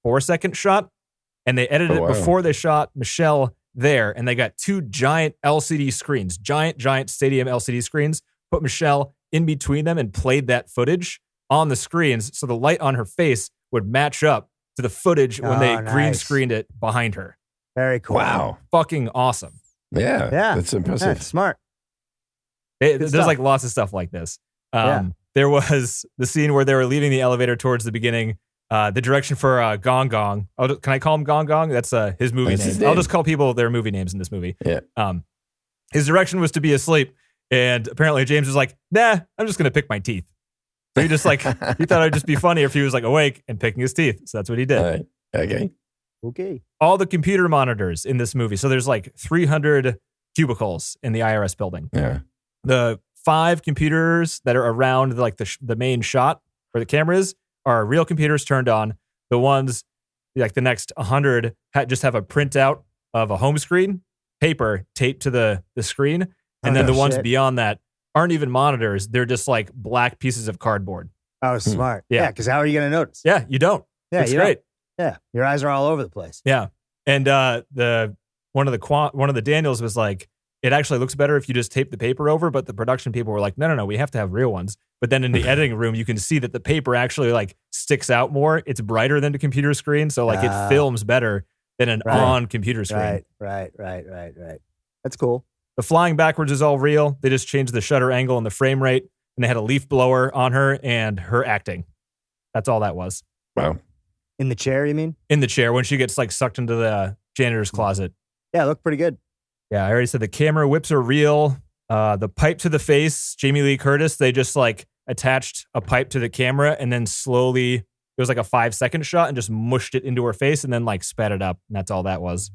4-second shot. And they edited it before they shot Michelle there. And they got 2 giant LCD screens, giant stadium LCD screens, put Michelle in between them and played that footage on the screens. So the light on her face would match up to the footage when they green screened it behind her. Very cool. Wow. Fucking awesome. Yeah. That's impressive. That's smart. There's stuff. like lots of stuff like this. There was the scene where they were leaving the elevator towards the beginning. The direction for Gong Gong. Can I call him Gong Gong? That's his movie That's name. his name. I'll just call people their movie names in this movie. Yeah. His direction was to be asleep. And apparently James was like, nah, I'm just going to pick my teeth. So he just like, he thought it'd just be funny if he was like awake and picking his teeth. So that's what he did. All right. Okay. All the computer monitors in this movie. So there's like 300 cubicles in the IRS building. Yeah. The 5 computers that are around like the main shot where the camera is are real computers turned on. The ones like the next 100 just have a printout of a home screen, paper taped to the screen. And then the ones beyond that aren't even monitors. They're just like black pieces of cardboard. Oh, smart. Yeah. Yeah, because how are you going to notice? Yeah, you don't. Yeah, It's you don't. great. Yeah, your eyes are all over the place. Yeah. And one of the Daniels was like, it actually looks better if you just tape the paper over, but the production people were like, no, we have to have real ones. But then in the editing room, you can see that the paper actually like sticks out more. It's brighter than the computer screen, so like it films better than an on computer screen. Right. That's cool. The flying backwards is all real. They just changed the shutter angle and the frame rate, and they had a leaf blower on her and her acting. That's all that was. Wow. In the chair, you mean? In the chair when she gets like sucked into the janitor's closet. Yeah, it looked pretty good. Yeah, I already said the camera whips are real. The pipe to the face, Jamie Lee Curtis, they just like attached a pipe to the camera and then slowly, it was like a 5-second shot and just mushed it into her face and then like sped it up. And that's all that was.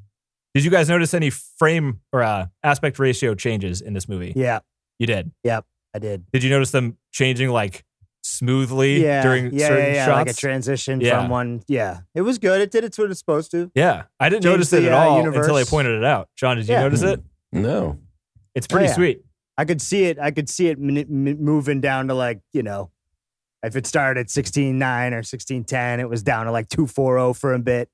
Did you guys notice any frame or aspect ratio changes in this movie? Yeah. You did? Yep, I did. Did you notice them changing like smoothly during certain shots? Like a transition from one. Yeah, it was good. It did what it's supposed to. Yeah, I didn't Changed notice it the, at all universe. until I pointed it out. John, did you notice it? No. It's pretty sweet. I could see it. Moving down to like, if it started at 16:9 or 16:10, it was down to like 2:40 for a bit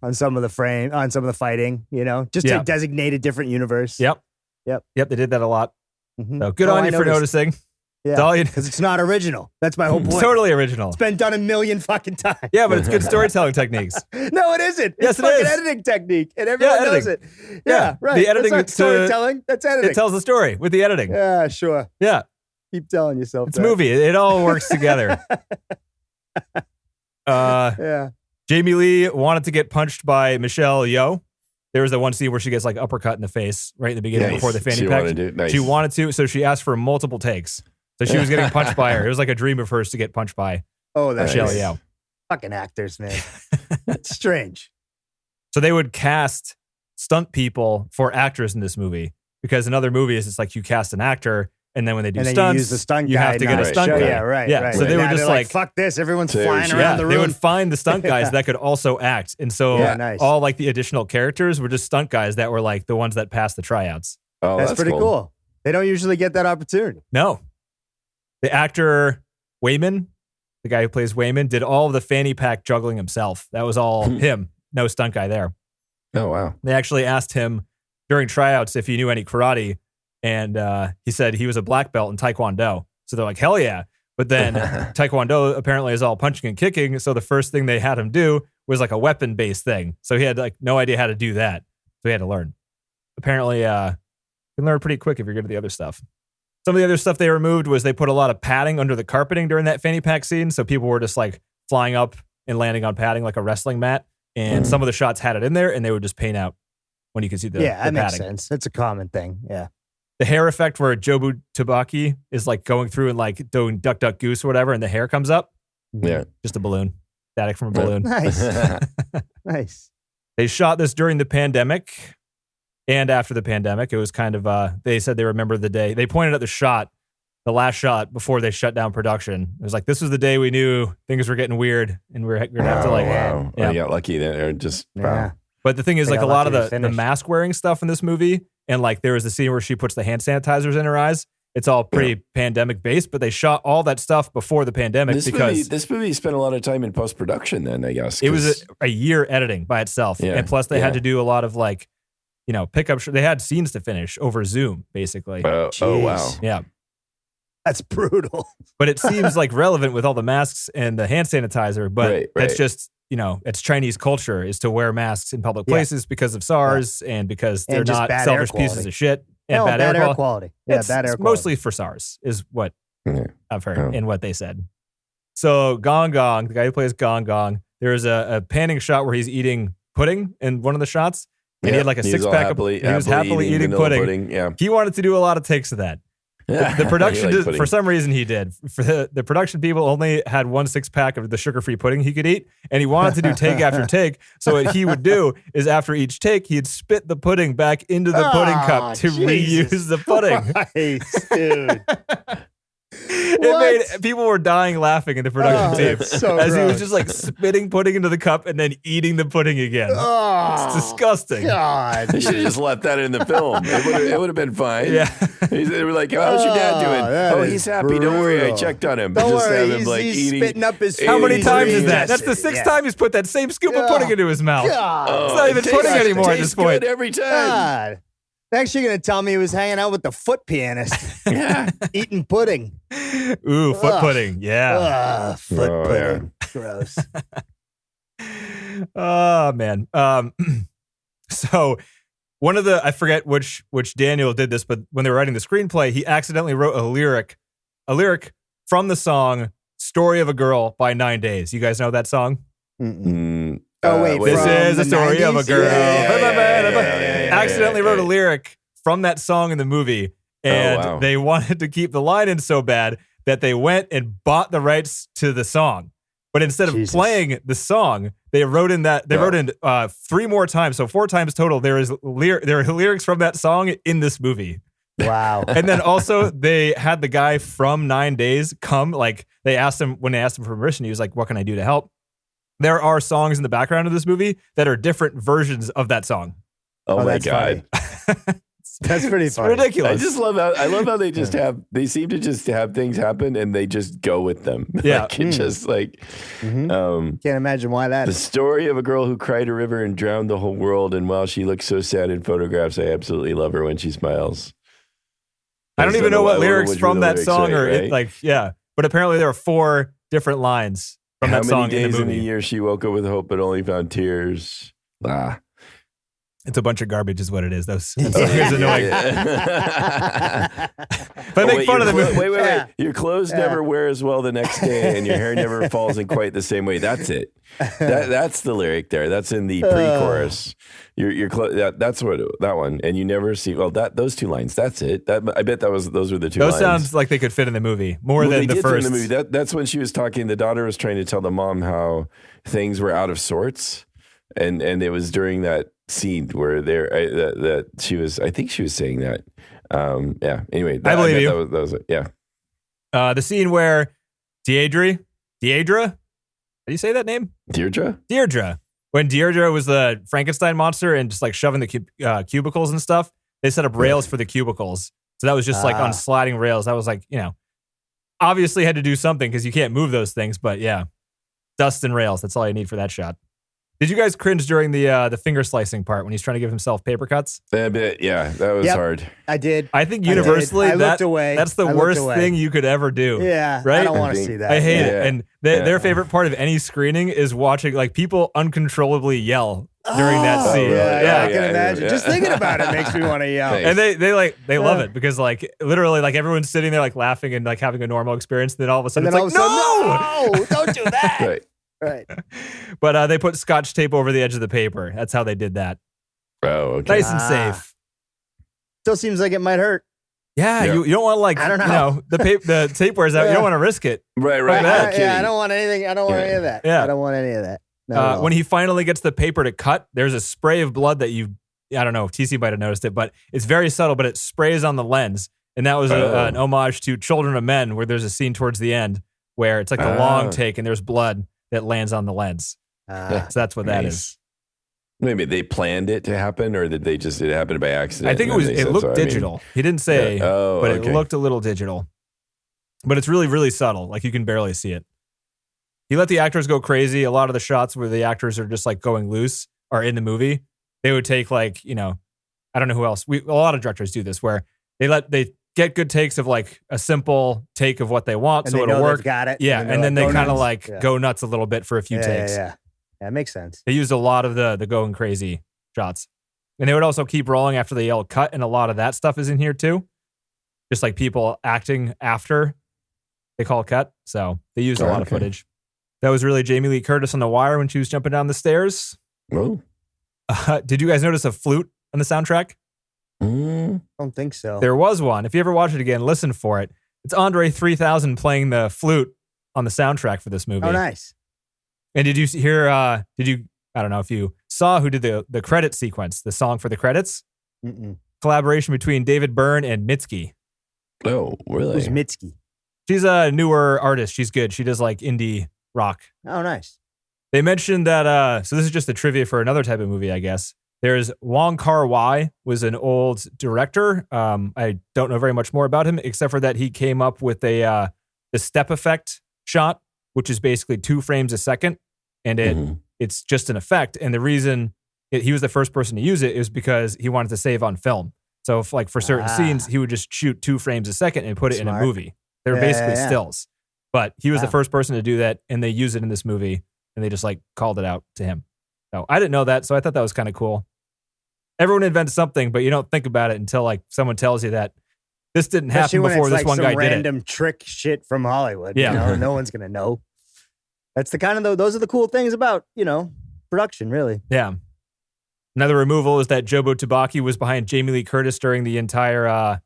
on some of the fighting, just to designate a different universe. Yep. They did that a lot. Mm-hmm. So good on you for noticing. Yeah, because it's not original. That's my whole point. It's totally original. It's been done a million fucking times. Yeah, but it's good storytelling techniques. No, it isn't. Yes, it's it fucking is. editing technique, and everyone knows it. Yeah, right. The editing That's not storytelling. That's editing. It tells the story with the editing. Yeah, sure. Yeah. Keep telling yourself it's a movie. It all works together. Yeah. Jamie Lee wanted to get punched by Michelle Yeoh. There was that one scene where she gets like uppercut in the face right in the beginning before the fanny pack. She wanted to, so she asked for multiple takes. So she was getting punched by her. It was like a dream of hers to get punched by that's Michelle Yeoh. Fucking actors, man. It's strange. So they would cast stunt people for actors in this movie, because in other movies it's like you cast an actor and then when they do And then stunts, you use the stunt you guy. have to get a stunt guy. Yeah, right. Yeah, right. so they were Now just they're like, fuck this. Everyone's So flying yeah, around the room. they would find the stunt guys that could also act. And so Yeah, nice. all like the additional characters were just stunt guys that were like the ones that passed the tryouts. Oh, That's pretty cool. They don't usually get that opportunity. No. The actor Wayman, the guy who plays Wayman, did all of the fanny pack juggling himself. That was all him. No stunt guy there. Oh, wow. They actually asked him during tryouts if he knew any karate, and he said he was a black belt in Taekwondo. So they're like, hell yeah. But then Taekwondo apparently is all punching and kicking, so the first thing they had him do was like a weapon-based thing. So he had like no idea how to do that. So he had to learn. Apparently, you can learn pretty quick if you're good at the other stuff. Some of the other stuff they removed was they put a lot of padding under the carpeting during that fanny pack scene, so people were just like flying up and landing on padding like a wrestling mat. And some of the shots had it in there, and they would just paint out when you could see the Yeah, that the makes padding. sense. That's a common thing. Yeah. The hair effect where Jobu Tabaki is like going through and like doing duck, duck, goose or whatever, and the hair comes up. Yeah. Just a balloon. Static from a balloon. Nice. Nice. They shot this during the pandemic and after the pandemic. It was kind of, they said they remember the day. They pointed at the last shot before they shut down production. It was like, this was the day we knew things were getting weird and we're going to have to like, wow. yeah. Oh, you got lucky there. Just, Yeah. wow. But the thing is, They like a got lot of lucky to the finish. mask wearing stuff in this movie, and like there was the scene where she puts the hand sanitizers in her eyes. It's all pretty pandemic based, but they shot all that stuff before the pandemic This movie spent a lot of time in post production. Then I guess it was a year editing by itself, Yeah, and plus they yeah. had to do a lot of like, pickup. They had scenes to finish over Zoom, basically. oh wow. Jeez. Yeah, That's brutal. but it seems like relevant with all the masks and the hand sanitizer. But Right, that's right. just it's Chinese culture is to wear masks in public Yeah. places because of SARS and because they're And just not bad selfish air pieces quality. of shit and No, bad air quality. quality. Yeah, It's bad air quality. mostly for SARS is what Yeah. I've heard Oh. and what they said. So Gong Gong, the guy who plays Gong Gong, there's a panning shot where he's eating pudding in one of the shots, and he had like a He was six all pack of. He was happily eating vanilla pudding. Yeah. He wanted to do a lot of takes of that. The production, He liked pudding. for some reason, he did. For the production people only had 1 6-pack of the sugar-free pudding he could eat, and he wanted to do take after take. So what he would do is after each take, he'd spit the pudding back into the pudding cup to Jesus reuse the pudding. Christ, dude. It What? made people were dying laughing in the production team that's so as he was gross. just like spitting pudding into the cup and then eating the pudding again. Oh, It's disgusting. God. They should have just left that in the film. It would have been fine. Yeah. They were like, "How's your dad doing? that Oh, is he's happy. Don't worry, I brutal. checked on him." But Don't just worry, have him he's, like he's eating. spitting up his How many Eating times is pudding. that? That's the sixth time he's put that same scoop of pudding into his mouth. God. It's not even it pudding tastes- anymore at tastes this point. Good every time. God. Next, you're going to tell me he was hanging out with the foot pianist, Yeah. eating pudding. Ooh, foot Ugh. pudding. Yeah. Ugh, foot Oh, pudding. Gross. Oh man. So one of I forget which Daniel did this, but when they were writing the screenplay, he accidentally wrote a lyric from the song "Story of a Girl" by 9 Days. You guys know that song? Oh, wait, This from is a the story of a 90s? girl. Yeah. Accidentally wrote a lyric from that song in the movie, and wow. they wanted to keep the line in so bad that they went and bought the rights to the song. But instead of Jesus. playing the song, they wrote in 3 more times, so 4 times total. There are lyrics from that song in this movie. Wow. And then also they had the guy from 9 Days come. Like they asked him when they asked him for permission, he was like, "What can I do to help?" There are songs in the background of this movie that are different versions of that song. Oh my that's God. funny. That's pretty It's funny. ridiculous. I just love how they just they seem to just have things happen and they just go with them. Yeah. Like, it just like, Can't imagine why that the is. story of a girl who cried a river and drowned the whole world. And while she looks so sad in photographs, I absolutely love her when she smiles. I don't even know what lyrics which were from the that lyrics, song are. right? But apparently there are 4 different lines from How that many song days in the in movie. a year she woke up with hope but only found tears? It's a bunch of garbage, is what it is. That song is annoying. But make fun of the movie. Wait. Yeah. Your clothes never wear as well the next day, and your hair never falls in quite the same way. That's it. That's the lyric there. That's in the pre-chorus. That's what that one. And you never see. Well, those 2 lines. That's it. I bet those were the 2 Those lines. sounds like they could fit in the movie more than they the did fit first. in the movie. That's when she was talking. The daughter was trying to tell the mom how things were out of sorts. and it was during that scene where that she was. I think she was saying that. Yeah. Anyway, I believe you. That was it. Yeah. The scene where Deirdre, how do you say that name? Deirdre. When Deirdre was the Frankenstein monster and just like shoving the cubicles and stuff, they set up rails for the cubicles. So that was just like on sliding rails. That was like, obviously had to do something because you can't move those things. But yeah, dust and rails. That's all you need for that shot. Did you guys cringe during the finger slicing part when he's trying to give himself paper cuts? A bit, yeah. That was hard. I did. I think universally, I looked away. That's the worst thing you could ever do. Yeah, right? I don't want to see that. I hate it. And their favorite part of any screening is watching like people uncontrollably yell during that scene. Yeah, I can imagine. Just thinking about it makes me want to yell. And they love it because like literally like everyone's sitting there like laughing and like having a normal experience. Then all of a sudden it's like, no, don't do that. Right. But they put scotch tape over the edge of the paper. That's how they did that. Oh, okay. Nice and safe. Still seems like it might hurt. Yeah. You don't want to like, I don't know. The tape wears out. You don't want to risk it. Right. I don't want anything. I don't want any of that. Yeah. I don't want any of that. When he finally gets the paper to cut, there's a spray of blood that I don't know if TC might have noticed it, but it's very subtle, but it sprays on the lens. And that was an homage to Children of Men, where there's a scene towards the end where it's like the long take and there's blood that lands on the lens. So that's what that is. Maybe they planned it to happen, or did it happened by accident? I think it looked digital. He didn't say, but it looked a little digital. But it's really, really subtle. Like you can barely see it. He let the actors go crazy. A lot of the shots where the actors are just like going loose are in the movie. They would take like, I don't know who else. A lot of directors do this where they get good takes of like a simple take of what they want, and so it'll work. Got it. Yeah, and then they kind of like go nuts a little bit for a few takes. Yeah, it makes sense. They used a lot of the going crazy shots, and they would also keep rolling after they yell cut, and a lot of that stuff is in here too. Just like people acting after they call cut, so they used a lot of footage. That was really Jamie Lee Curtis on the wire when she was jumping down the stairs. Oh, did you guys notice a flute on the soundtrack? I don't think so. There was one. If you ever watch it again, listen for it. It's Andre 3000 playing the flute on the soundtrack for this movie. Oh, nice. And did you hear, I don't know if you saw who did the credit sequence, the song for the credits? Mm-mm. Collaboration between David Byrne and Mitski. Oh, really? Who's Mitski? She's a newer artist. She's good. She does like indie rock. Oh, nice. They mentioned that, so this is just the trivia for another type of movie, I guess. There's Wong Kar-wai, was an old director. I don't know very much more about him, except for that he came up with the step effect shot, which is basically 2 frames a second, and it's just an effect. And the reason he was the first person to use it is because he wanted to save on film. So if, like for certain scenes, he would just shoot 2 frames a second and put it in a movie. They're basically stills. But he was the first person to do that, and they use it in this movie, and they just like called it out to him. So I didn't know that, so I thought that was kind of cool. Everyone invents something, but you don't think about it until like someone tells you that this didn't happen before this one guy did it. Random trick shit from Hollywood. Yeah. No one's gonna know. That's the kind of those are the cool things about production, really. Yeah. Another removal is that Jobo Tubaki was behind Jamie Lee Curtis during the entire.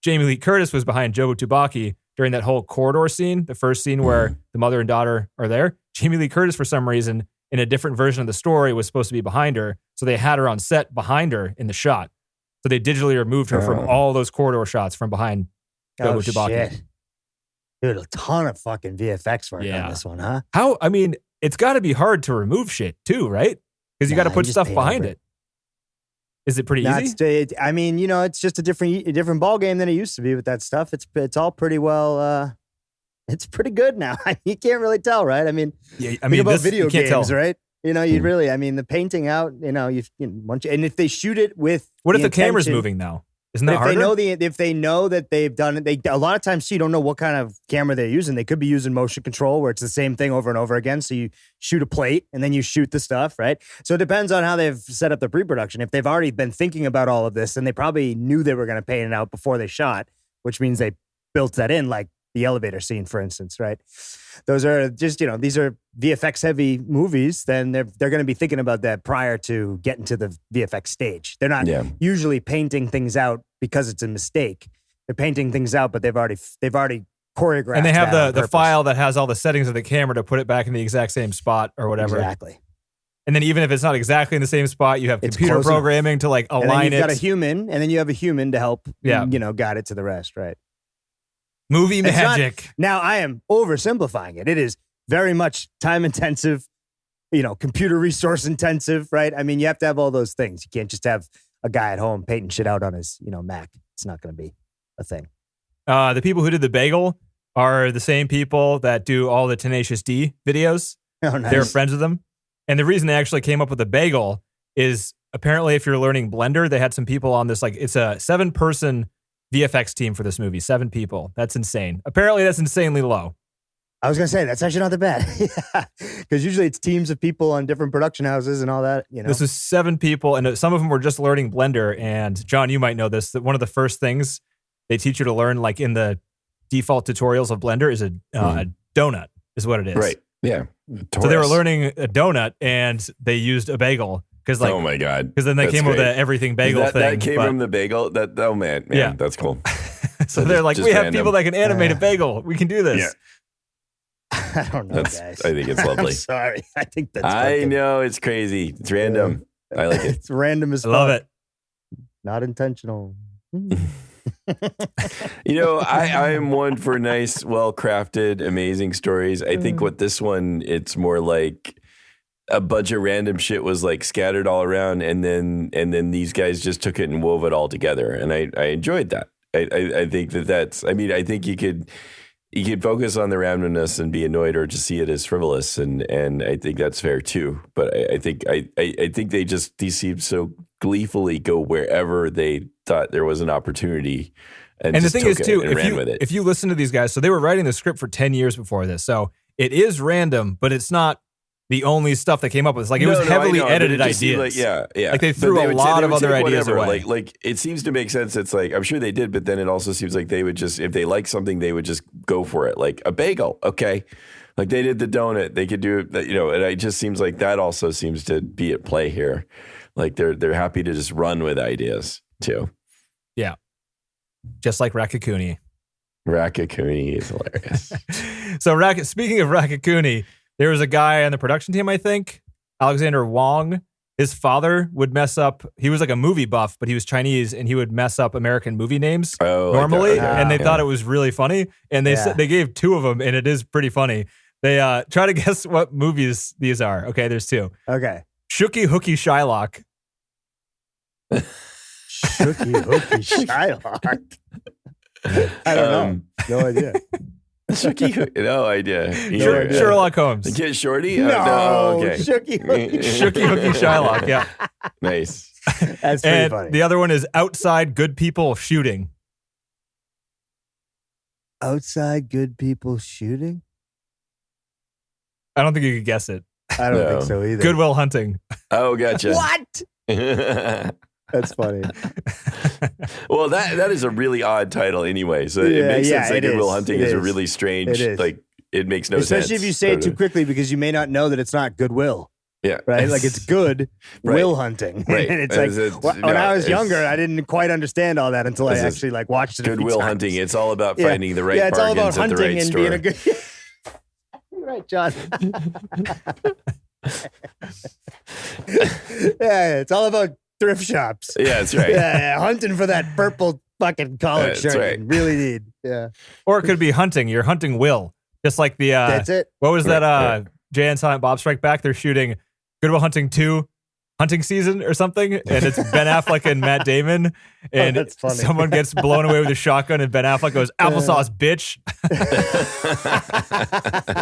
Jamie Lee Curtis was behind Jobo Tubaki during that whole corridor scene, the first scene where the mother and daughter are there. Jamie Lee Curtis, for some reason, in a different version of the story, was supposed to be behind her. So they had her on set behind her in the shot. So they digitally removed her from all those corridor shots from behind Jobo Tubaki. Shit. Dude, a ton of fucking VFX work on this one, huh? It's got to be hard to remove shit too, right? Because you got to put stuff behind it. Is it pretty easy? It's just a different ball game than it used to be with that stuff. It's all pretty well. It's pretty good now. You can't really tell, right? Think about video games, right? You'd really. The painting out. And if they shoot it with, what if the camera's moving though? Isn't that harder? If they know that they've done it, a lot of times you don't know what kind of camera they're using. They could be using motion control where it's the same thing over and over again. So you shoot a plate and then you shoot the stuff, right? So it depends on how they've set up the pre-production. If they've already been thinking about all of this, then they probably knew they were going to paint it out before they shot, which means they built that in, like the elevator scene, for instance, right? Those are just, these are VFX heavy movies, then they're going to be thinking about that prior to getting to the VFX stage. They're not usually painting things out because it's a mistake. They're painting things out, but they've already choreographed. And they have the file that has all the settings of the camera to put it back in the exact same spot or whatever. Exactly. And then even if it's not exactly in the same spot, you have It's computer close enough. programming to like And then align you've got a it. human, and then you have a human to help, guide it to the rest, right? Movie It's not- magic. Now, I am oversimplifying it. It is very much time intensive, computer resource intensive, right? I mean, you have to have all those things. You can't just have a guy at home painting shit out on his, Mac. It's not going to be a thing. The people who did the bagel are the same people that do all the Tenacious D videos. Oh, nice. They're friends with them. And the reason they actually came up with the bagel is apparently if you're learning Blender, they had some people on this, like it's a 7-person VFX team for this movie, 7 people. That's insane. Apparently that's insanely low. I was going to say, that's actually not that bad. Because usually it's teams of people on different production houses and all that, This is 7 people, and some of them were just learning Blender. And John, you might know this, that one of the first things they teach you to learn, like in the default tutorials of Blender, is a donut, is what it is. Right. Yeah. So they were learning a donut, and they used a bagel. Oh my God. Because then they That's came up with great. the everything bagel thing. That came from the bagel? Oh man, Yeah. that's cool. So they're like, just we have random. people that can animate a bagel. We can do this. Yeah. I don't know, guys. I think it's lovely. I'm sorry. I think that's I fucking- know, it's crazy. It's random. I like it. It's random as I fuck. love it. Not intentional. I am one for nice, well-crafted, amazing stories. I think with this one, it's more like a bunch of random shit was like scattered all around, and then these guys just took it and wove it all together, and I enjoyed that. I think that's. I mean, I think you could focus on the randomness and be annoyed, or just see it as frivolous, and I think that's fair too. But I think these seem so gleefully go wherever they thought there was an opportunity. And the just thing took is it too, and ran with it. if you listen to these guys, so they were writing the script for 10 years before this. So it is random, but it's not the only stuff that came up with. Like it was heavily edited ideas. Like, yeah. Like they But threw a would lot they of would other take ideas whatever. away. Like it seems to make sense. It's like, I'm sure they did, but then it also seems like they would just, if they like something, they would just go for it. Like a bagel. Okay. Like they did the donut. They could do it, and it just seems like that also seems to be at play here. Like they're happy to just run with ideas too. Yeah. Just like Rakakuni. Rakakuni is hilarious. So speaking of Rakakuni, there was a guy on the production team, I think, Alexander Wong. His father would mess up. He was like a movie buff, but he was Chinese, and he would mess up American movie names normally. And they thought it was really funny. And they said, they gave 2 of them, and it is pretty funny. They try to guess what movies these are. Okay, there's 2. Okay. Shooky Hooky Shylock. Shooky Hooky Shylock. I don't know. No idea. No idea. Sherlock Holmes. Get Shorty? No, Okay. Shooky Hooky. Shooky Hooky Shylock, yeah. Nice. That's pretty And funny. the other one is Outside Good People Shooting. Outside good people shooting? I don't think you could guess it. I don't No. think so either. Goodwill Hunting. Oh, gotcha. What? That's funny. Well, that is a really odd title anyway. So it makes sense that Good Will Hunting is a really strange, It is. like, it makes no sense. Especially if you say it too quickly, because you may not know that it's not goodwill. Yeah. Right? Like it's good Right. will hunting. Right. And it's like, when I was younger, I didn't quite understand all that until I This is actually like watched it. Good a few Will times. Hunting. It's all about Yeah. finding the right Yeah, it's all bargains about at the hunting right and store. being a good. You're right, John. Yeah, it's all about thrift shops. Yeah, that's right. Yeah, hunting for that purple fucking collared That's shirt right. you really need. Yeah, Or it could be hunting. You're hunting Will. Just like the, that's it. what was that, Right. Jay and Silent Bob Strike Back? They're shooting Good Will Hunting 2 hunting season or something. And it's Ben Affleck and Matt Damon. And that's funny. someone gets blown away with a shotgun and Ben Affleck goes, applesauce, bitch.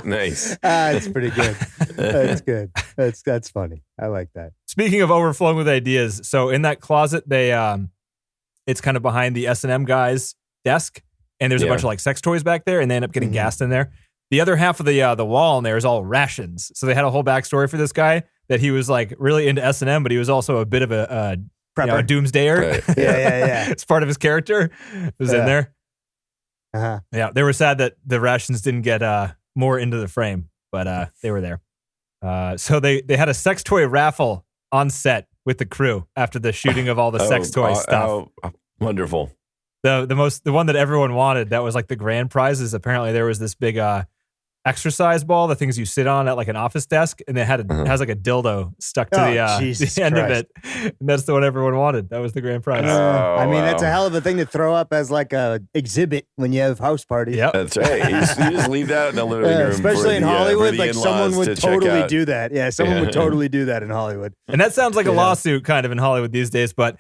Nice. It's pretty good. That's good. That's funny. I like that. Speaking of overflowing with ideas, so in that closet, they it's kind of behind the S&M guy's desk, and there's a Yeah. bunch of like sex toys back there, and they end up getting gassed in there. The other half of the wall in there is all rations. So they had a whole backstory for this guy that he was like really into S&M, but he was also a bit of a Prepper. a doomsdayer. Right. Yeah. It's part of his character. It was in Yeah. there. Uh-huh. Yeah, they were sad that the rations didn't get more into the frame, but they were there. So they had a sex toy raffle on set with the crew after the shooting of all the sex toy stuff. Wonderful. The one that everyone wanted, that was like the grand prize, is apparently there was this big exercise ball, the things you sit on at like an office desk, and it has like a dildo stuck to the end of it. And that's the one everyone wanted. That was the grand prize. I mean, that's a hell of a thing to throw up as like a exhibit when you have house parties. Yep. That's right. You just leave that in the living room. Especially in Hollywood, like someone would totally do. do that. Yeah, someone would totally do that in Hollywood. And that sounds like a lawsuit kind of in Hollywood these days, but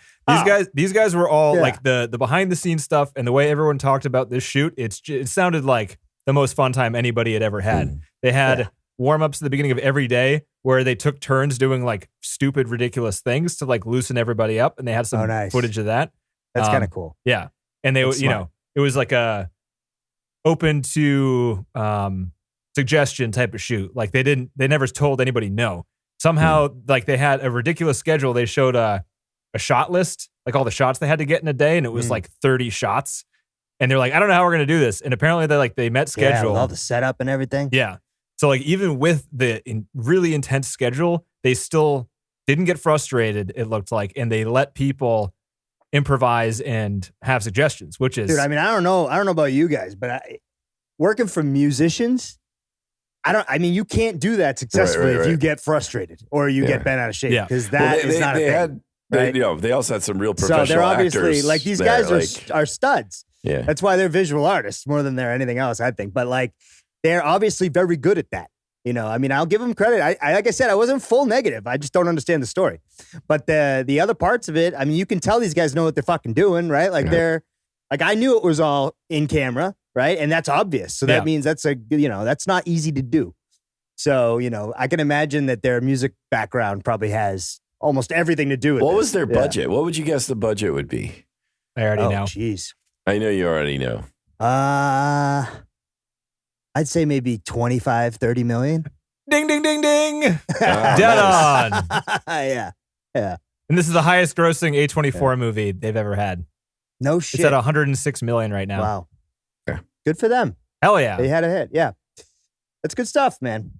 these guys were all like the behind the scenes stuff, and the way everyone talked about this shoot, it sounded like the most fun time anybody had ever had. They had warm-ups at the beginning of every day where they took turns doing like stupid, ridiculous things to like loosen everybody up, and they had some footage of that. That's kind of cool. Yeah. And they, it was like a open to suggestion type of shoot. Like they never told anybody no. Somehow, like they had a ridiculous schedule. They showed a shot list, like all the shots they had to get in a day, and it was like 30 shots. And they're like, I don't know how we're going to do this. And apparently they met schedule. With all the setup and everything. Yeah. So like even with the really intense schedule, they still didn't get frustrated, it looked like. And they let people improvise and have suggestions, which is... Dude, I mean, I don't know about you guys, but working for musicians, you can't do that successfully if you get frustrated or you get bent out of shape. Because that is not a thing. They also had some real professional actors. So they're obviously, actors like these guys are studs. Yeah. That's why they're visual artists more than they're anything else, I think. But like, they're obviously very good at that. I'll give them credit. I like I said, I wasn't full negative. I just don't understand the story. But the other parts of it, I mean, you can tell these guys know what they're fucking doing, right? Like they're, like I knew it was all in camera, right? And that's obvious. So that means that's that's not easy to do. So, I can imagine that their music background probably has almost everything to do with it. What was their budget? What would you guess the budget would be? I already know. Jeez. I know you already know. I'd say maybe 25, 30 million. Ding, ding, ding, ding. Dead on. Yeah. And this is the highest grossing A24 movie they've ever had. No shit. It's at 106 million right now. Wow. Yeah. Good for them. Hell yeah. They had a hit. Yeah. That's good stuff, man.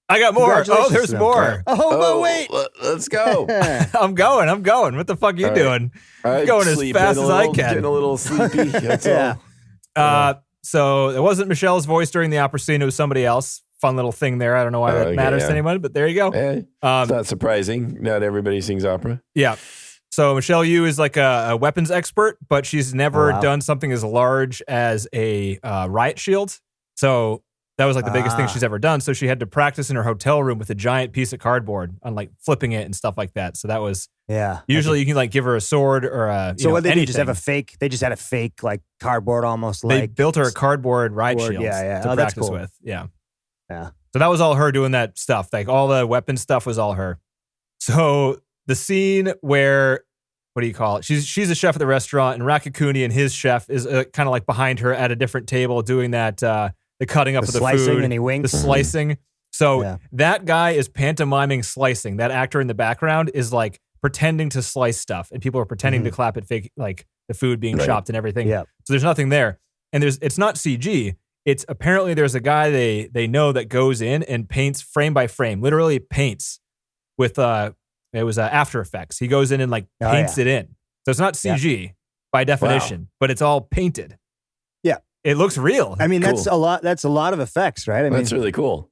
I got more. Oh, there's more. But wait. Let's go. I'm going. What the fuck are you doing? I'm going as fast as I can. Getting a little sleepy. That's all. So it wasn't Michelle's voice during the opera scene. It was somebody else. Fun little thing there. I don't know why that matters to anyone, but there you go. It's not surprising. Not everybody sings opera. Yeah. So Michelle Yeoh is like a weapons expert, but she's never done something as large as a riot shield. So that was like the biggest thing she's ever done. So she had to practice in her hotel room with a giant piece of cardboard on like flipping it and stuff like that. So that was usually you can like give her a sword or a what they just have a fake. They just had a fake like cardboard almost. They built her a cardboard riot shield to practice with. Yeah. So that was all her doing that stuff. Like all the weapon stuff was all her. So the scene where what do you call it? She's a chef at the restaurant, and Rakakuni and his chef is kind of like behind her at a different table doing that. The cutting up of the food, and he winks. The slicing. So that guy is pantomiming slicing. That actor in the background is like pretending to slice stuff, and people are pretending to clap at fake, like the food being chopped and everything. Yeah. So there's nothing there, and it's not CG. It's apparently there's a guy they know that goes in and paints frame by frame, literally paints with it was After Effects. He goes in and like paints it in. So it's not CG by definition, but it's all painted. It looks real. I mean, that's a lot. That's a lot of effects, right? I mean, that's really cool.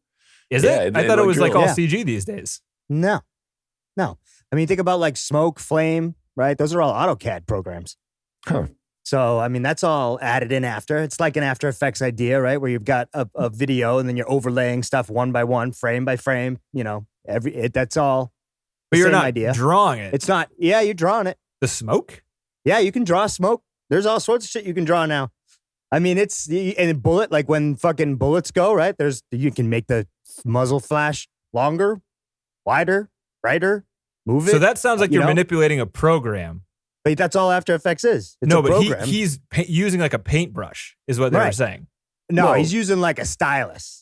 Is it? I thought it was like all CG these days. No. I mean, think about like smoke, flame, right? Those are all AutoCAD programs. Huh. So, I mean, that's all added in after. It's like an After Effects idea, right? Where you've got a video and then you're overlaying stuff one by one, frame by frame. That's all. But you're not idea. Drawing it. It's not. Yeah, you're drawing it. The smoke. Yeah, you can draw smoke. There's all sorts of shit you can draw now. I mean, it's and a bullet, like when fucking bullets go, right? You can make the muzzle flash longer, wider, brighter, move it. So that sounds like you're manipulating a program. But that's all After Effects is. It's no, a but program. he's using like a paintbrush, is what they were saying. No, he's using like a stylus.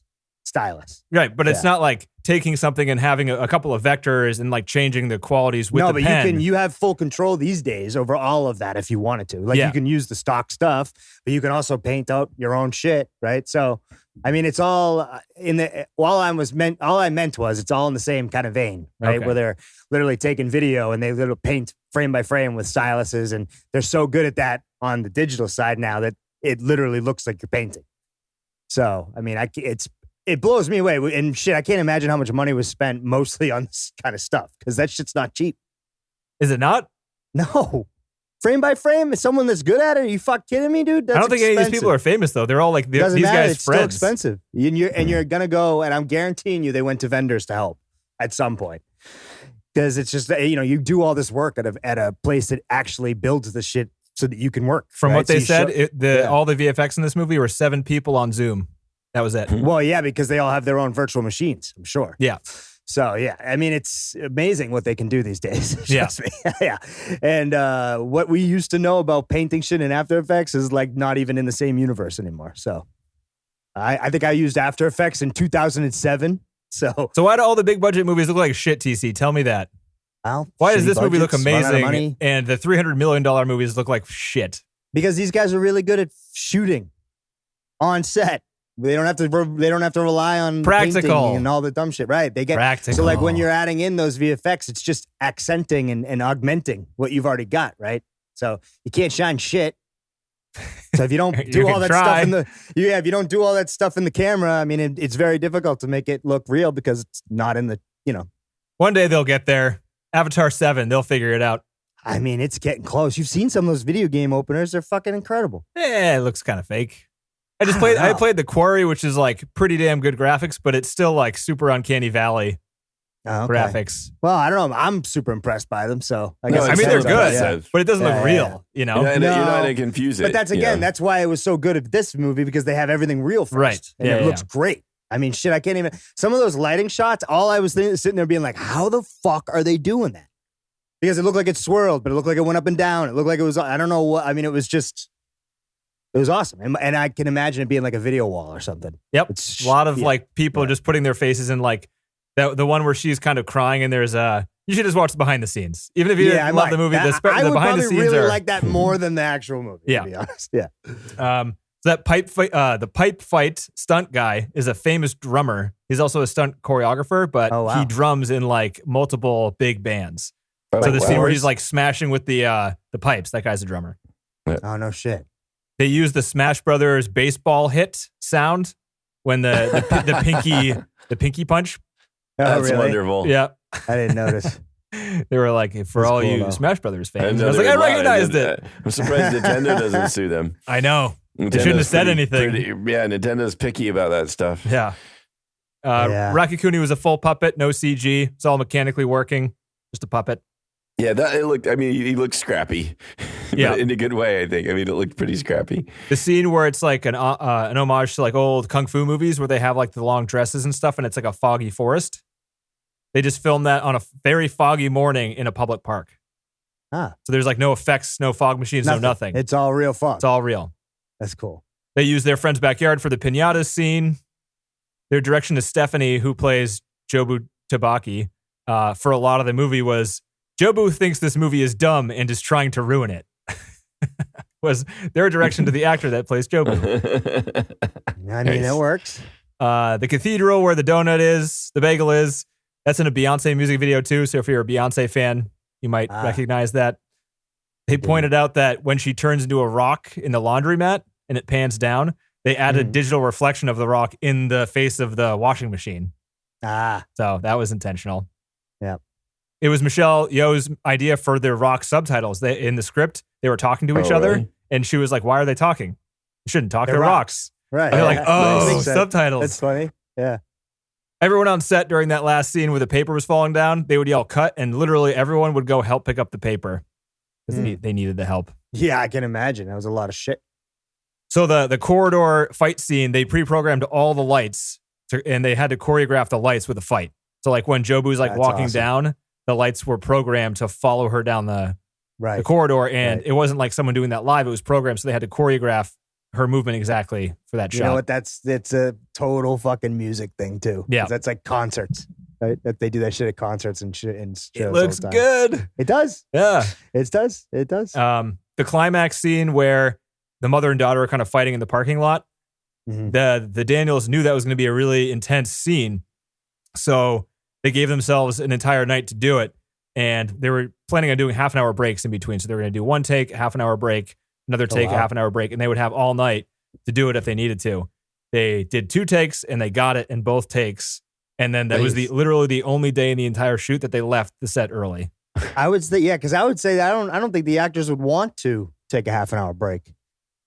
Right, but it's not like taking something and having a couple of vectors and like changing the qualities with the pen. No, but you have full control these days over all of that if you wanted to. Like you can use the stock stuff, but you can also paint out your own shit, right? So, I mean, it's all all I meant was it's all in the same kind of vein, right? Okay. Where they're literally taking video and they literally paint frame by frame with styluses, and they're so good at that on the digital side now that it literally looks like you're painting. So, I mean, it blows me away. And shit, I can't imagine how much money was spent mostly on this kind of stuff because that shit's not cheap. Is it not? No. Frame by frame, someone that's good at it. Are you fuck kidding me, dude? That's I don't think any of these people are famous though. They're all like these Doesn't matter. guys' It's friends. still expensive. You're gonna go, and I'm guaranteeing you, they went to vendors to help at some point because it's just you do all this work at a place that actually builds the shit so that you can work. From right? what they So said, all the VFX in this movie were 7 people on Zoom. That was it. Well, yeah, because they all have their own virtual machines. I'm sure. Yeah. So yeah, I mean, it's amazing what they can do these days. Yeah. Trust me. Yeah. And what we used to know about painting shit in After Effects is like not even in the same universe anymore. So I think I used After Effects in 2007. So why do all the big budget movies look like shit, TC? Tell me that. well, Why does shitty this movie look budgets, run out of amazing money. and the $300 million movies look like shit? Because these guys are really good at shooting on set. They don't have to rely on Practical. painting and all the dumb shit, right? They get Practical. So like when you're adding in those VFX, it's just accenting and augmenting what you've already got, right? So you can't shine shit. So if you don't You do all can that try. stuff if you don't do all that stuff in the camera, I mean, it's very difficult to make it look real because it's not in the, One day they'll get there. Avatar 7, they'll figure it out. I mean, it's getting close. You've seen some of those video game openers; they're fucking incredible. It looks kind of fake. I don't I know. played The Quarry, which is like pretty damn good graphics, but it's still like super Uncanny Valley Oh, okay. graphics. Well, I don't know. I'm super impressed by them, so I No, guess I it's mean, they're so good, impressive. but it doesn't Yeah, look yeah, real, you know? You're No. not to confuse it. But that's again, you know? that's why it was so good at this movie because they have everything real first. Right. And Yeah, it yeah. looks great. I mean, shit, I can't even. Some of those lighting shots, all I was sitting there being like, how the fuck are they doing that? Because it looked like it swirled, but it looked like it went up and down. It looked like it was, I don't know what, I mean, it was awesome. And I can imagine it being like a video wall or something. Yep. It's A lot of yeah. like people just putting their faces in like the one where she's kind of crying and there's you should just watch the behind the scenes. Even if you Yeah, I didn't love might. the movie, I the would behind the probably scenes really are like that more than the actual movie, Yeah. to be honest. Yeah. So that pipe fight, the pipe fight stunt guy is a famous drummer. He's also a stunt choreographer, but Oh, wow. he drums in like multiple big bands. Oh, So the wow. scene where he's like smashing with the pipes, that guy's a drummer. Oh, no shit. They use the Smash Brothers baseball hit sound when the pinky punch. Oh, That's really? wonderful. Yeah. I didn't notice. They were like, for That's all cool, you though. Smash Brothers fans. And I was like, I recognized and, it. I'm surprised Nintendo doesn't sue them. I know. They Nintendo's shouldn't have said pretty- anything. yeah, Nintendo's picky about that stuff. Yeah. Yeah. Rakikuni was a full puppet, no CG. It's all mechanically working. Just a puppet. Yeah, it looked. I mean, he looked scrappy. Yeah. But in a good way. I think. I mean, it looked pretty scrappy. The scene where it's like an homage to like old kung fu movies where they have like the long dresses and stuff and it's like a foggy forest. They just filmed that on a very foggy morning in a public park. Ah. So there's like no effects, no fog machines, no nothing. It's all real fun. It's all real. That's cool. They use their friend's backyard for the piñata scene. Their direction to Stephanie, who plays Jobu Tabaki, for a lot of the movie was, Jobu thinks this movie is dumb and is trying to ruin it. Was their direction to the actor that plays Jobu. I mean, it works. The cathedral where the donut is, the bagel is, that's in a Beyonce music video too. So if you're a Beyonce fan, you might recognize that. They pointed out that when she turns into a rock in the laundromat and it pans down, they added a digital reflection of the rock in the face of the washing machine. Ah, So that was intentional. Yeah. It was Michelle Yeoh's idea for their rock subtitles. In the script, they were talking to each other, really? and she was like, "Why are they talking? You shouldn't talk. They're They're rocks." right. And they're like, Yeah. "Oh, Makes sense. subtitles." That's funny. Yeah. Everyone on set during that last scene where the paper was falling down, they would yell "cut," and literally everyone would go help pick up the paper because they needed the help. Yeah, I can imagine. That was a lot of shit. So the corridor fight scene, they pre-programmed all the lights, and they had to choreograph the lights with the fight. So like when Jobu's like That's walking awesome. down, the lights were programmed to follow her down the Right. corridor, and Right. it wasn't like someone doing that live. It was programmed, so they had to choreograph her movement exactly for that You shot. know what? It's a total fucking music thing too. Yeah. 'Cause that's like concerts. Right? That they do that shit at concerts and shit and shows It all looks the time. good. It does. Yeah. It does. It does. The climax scene where the mother and daughter are kind of fighting in the parking lot. Mhm. The Daniels knew that was going to be a really intense scene, so they gave themselves an entire night to do it, and they were planning on doing half an hour breaks in between. So they were going to do one take, half an hour break, another take, wow. half an hour break, and they would have all night to do it if they needed to. they did 2 takes and they got it in both takes. And then that was literally the only day in the entire shoot that they left the set early. I would say, yeah, because I would say that I don't think the actors would want to take a half an hour break.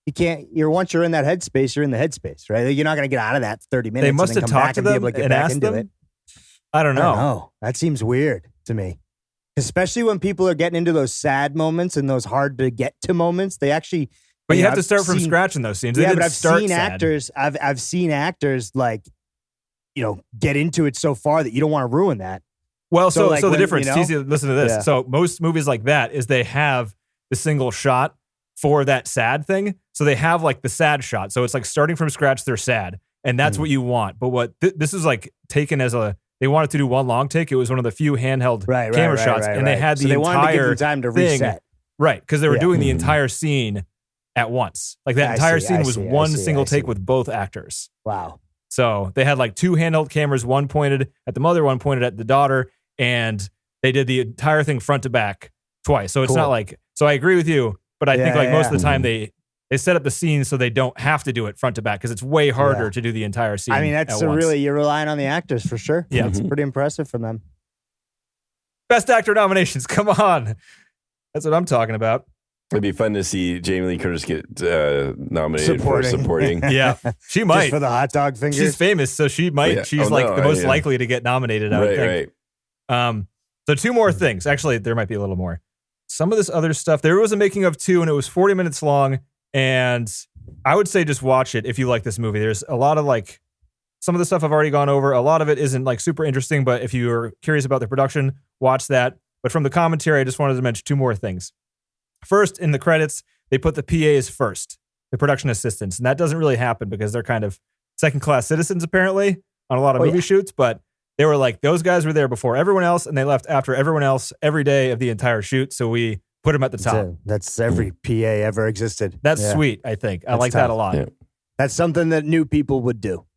You can't. Once you're in that headspace, you're in the headspace, right? You're not going to get out of that 30 minutes. They must have talked to them and asked them. I don't know. That seems weird to me, especially when people are getting into those sad moments and those hard to get to moments. They actually, but you have to start from scratch in those scenes. Yeah, but I've seen actors. I've seen actors like, get into it so far that you don't want to ruin that. Well, so the difference, TC, listen to this. Yeah. So most movies like that is they have the single shot for that sad thing. So they have like the sad shot. So it's like starting from scratch, they're sad. And that's what you want. But what this is like taken as they wanted to do one long take. It was one of the few handheld camera shots. And they had the entire to give them time to reset. Right. Because they were doing the entire scene at once. Like that entire scene was one single take with both actors. Wow. So they had like 2 handheld cameras, one pointed at the mother, one pointed at the daughter, and they did the entire thing front to back twice. So it's not like, so I agree with you, but I think like most of the time they set up the scene so they don't have to do it front to back because it's way harder to do the entire scene. I mean, that's you're relying on the actors for sure. Yeah. It's pretty impressive from them. Best actor nominations. Come on. That's what I'm talking about. It'd be fun to see Jamie Lee Curtis get nominated for supporting. Yeah, she might. Just for the hot dog fingers. She's famous, so she might. Oh, yeah. She's the most likely to get nominated, I would think. Right. So 2 more things. Actually, there might be a little more. Some of this other stuff, there was a making of 2, and it was 40 minutes long, and I would say just watch it if you like this movie. There's a lot of like, some of the stuff I've already gone over. A lot of it isn't like super interesting, but if you're curious about the production, watch that. But from the commentary, I just wanted to mention 2 more things. First, in the credits, they put the PAs first, the production assistants. And that doesn't really happen because they're kind of second-class citizens, apparently, on a lot of movie shoots. But they were like, those guys were there before everyone else, and they left after everyone else every day of the entire shoot. So we put them at the top. That's every PA ever existed. That's sweet, I think. I like that a lot. Yeah. That's something that new people would do.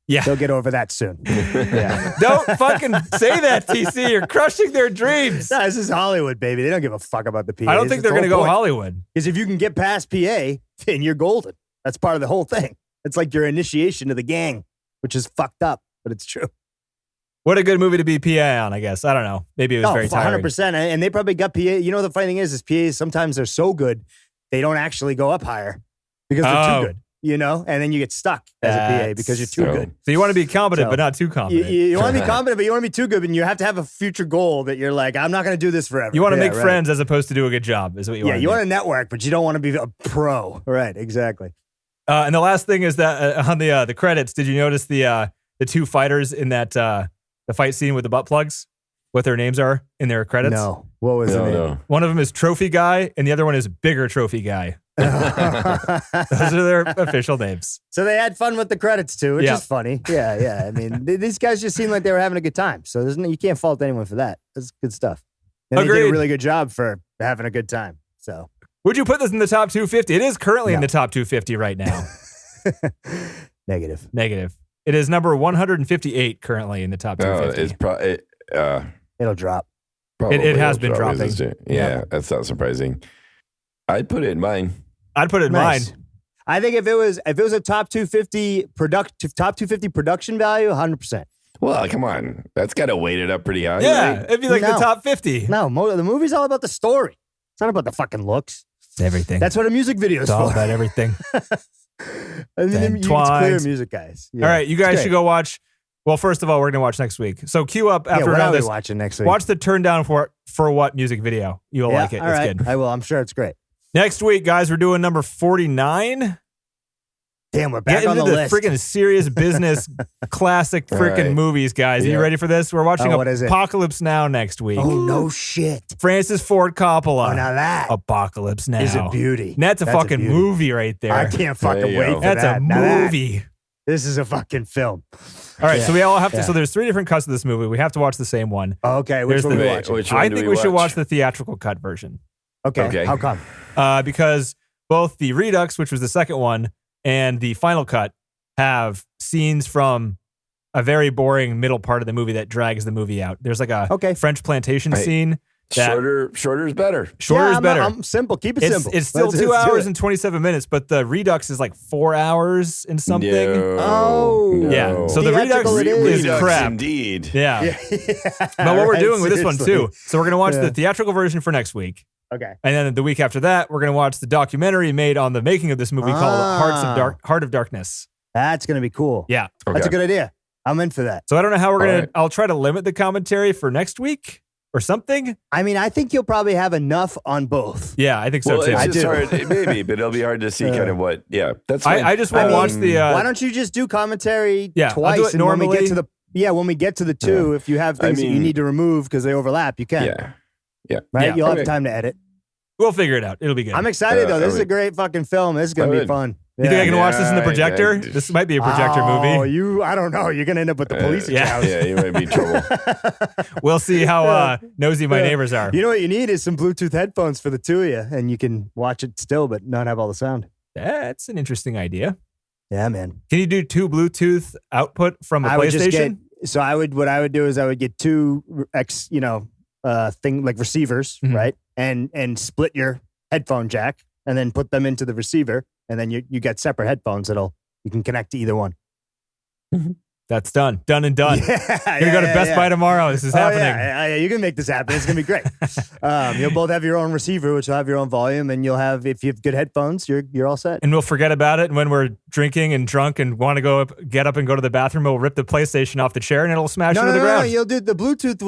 Yeah. They'll get over that soon. Yeah. Don't fucking say that, TC. You're crushing their dreams. No, this is Hollywood, baby. They don't give a fuck about the PA. I don't think they're going to go Hollywood. Because if you can get past PA, then you're golden. That's part of the whole thing. It's like your initiation to the gang, which is fucked up, but it's true. What a good movie to be PA on, I guess. I don't know. Maybe it was very tiring. 100%. And they probably got PA. You know, the funny thing is PAs, sometimes they're so good, they don't actually go up higher because they're too good. And then you get stuck as a PA because you're too good. So you want to be competent, but not too competent. You want to be competent, but you want to be too good, and you have to have a future goal that you're like, I'm not going to do this forever. You want to make friends as opposed to do a good job, is what you want to do. You want to network, but you don't want to be a pro. Right, exactly. And the last thing is that on the credits, did you notice the 2 fighters in that the fight scene with the butt plugs? What their names are in their credits? No. What was the name? No. One of them is Trophy Guy, and the other one is Bigger Trophy Guy. Those are their official names. So they had fun with the credits too, which is funny. Yeah. I mean, these guys just seemed like they were having a good time. So you can't fault anyone for that. That's good stuff. And they did a really good job for having a good time. So would you put this in the top 250? It is currently in the top 250 right now. Negative. It is number 158 currently in the top 250. It'll drop. It has been dropping. Yeah, that's not surprising. I'd put it in mine. I'd put it in mine. I think if it was a top 250 production value, 100%. Well, come on, that's got to weight it up pretty high. Yeah, right? it'd be like the top 50. No, the movie's all about the story. It's not about the fucking looks. It's everything. That's what a music video is for. It's all about everything. I mean, it's clear music, guys. Yeah. All right, you guys should go watch. Well, first of all, we're going to watch next week. So queue up after what around are we this. Watching next week? Watch the Turn Down for What music video. You'll like it. It's good. I will. I'm sure it's great. Next week, guys, we're doing number 49. Damn, we're back on the list. Freaking serious business classic freaking movies, guys. Are you ready for this? We're watching Apocalypse Now next week. Oh, no shit. Francis Ford Coppola. Oh, now that. Apocalypse Now. Is a beauty. That's a fucking movie right there. I can't fucking wait for that. That's a movie. This is a fucking film. All right, so we all have to. So there's 3 different cuts of this movie. We have to watch the same one. Okay, which one we watch? I think we should watch the theatrical cut version. Okay. How come? Because both the Redux, which was the second one, and the final cut have scenes from a very boring middle part of the movie that drags the movie out. There's like a French plantation scene Shorter is better. Shorter is better. I'm simple. Keep it simple. It's still Let's 2 do hours it. and 27 minutes, but the Redux is like 4 hours and something. No, Yeah. So the Redux Theatrical it is. is crap. Indeed. Yeah. But what we're doing with this one too. So we're going to watch Yeah. the theatrical version for next week. Okay. And then the week after that, we're going to watch the documentary made on the making of this movie called Heart of Darkness. That's going to be cool. Yeah. That's a good idea. I'm in for that. So I don't know how we're going right. to, I'll try to limit the commentary for next week or something. I mean, I think you'll probably have enough on both. Yeah, I think so Well, too. it's just do. hard, maybe, but it'll be hard to see kind of what. Yeah, that's fine. I just want to watch the. Why don't you just do commentary Yeah, I'll twice? do it and when we normally. get to the when we get to the two, if you have things that you need to remove because they overlap, you can. Yeah. Right? Yeah. You'll have Okay. time to edit. We'll figure it out. It'll be good. I'm excited though. This is a alright. great fucking film. This is gonna be fun. You think I can watch this in the Yeah, projector? I- This might be a projector Oh, movie. I don't know. You're gonna end up with the police at your house. Yeah, you might be in trouble. We'll see how nosy my neighbors are. You know what you need is some Bluetooth headphones for the two of you, and you can watch it still, but not have all the sound. That's an interesting idea. Yeah, man. Can you do two Bluetooth output from a I would just PlayStation? what I would do is I would get two thing like receivers, Mhm. right? And split your headphone jack and then put them into the receiver, and then you get separate headphones you can connect to either one. That's done. Done and done. Yeah, You're going to go to Best Buy tomorrow. This is happening. Yeah, you can make this happen. It's gonna be great. You'll both have your own receiver, which will have your own volume, and you'll have, if you have good headphones, you're all set. And we'll forget about it. And when we're drinking and drunk and want to get up and go to the bathroom, we'll rip the PlayStation off the chair and it'll smash into the ground. You'll do the Bluetooth.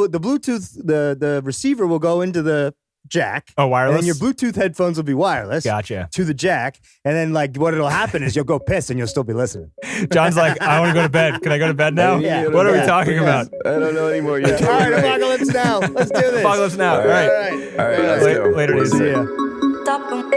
The receiver will go into the jack. Oh, wireless? And then your Bluetooth headphones will be wireless. Gotcha. To the jack, and then like what'll happen is you'll go piss and you'll still be listening. John's like, I want to go to bed. Can I go to bed now? Yeah. What are we Yeah. talking about? I don't know anymore. You're All totally right, right. apocalypse now. Let's do this. Apocalypse now. All right. All right, let's go. Later, We'll dudes. see See ya. ya. Stop 'em.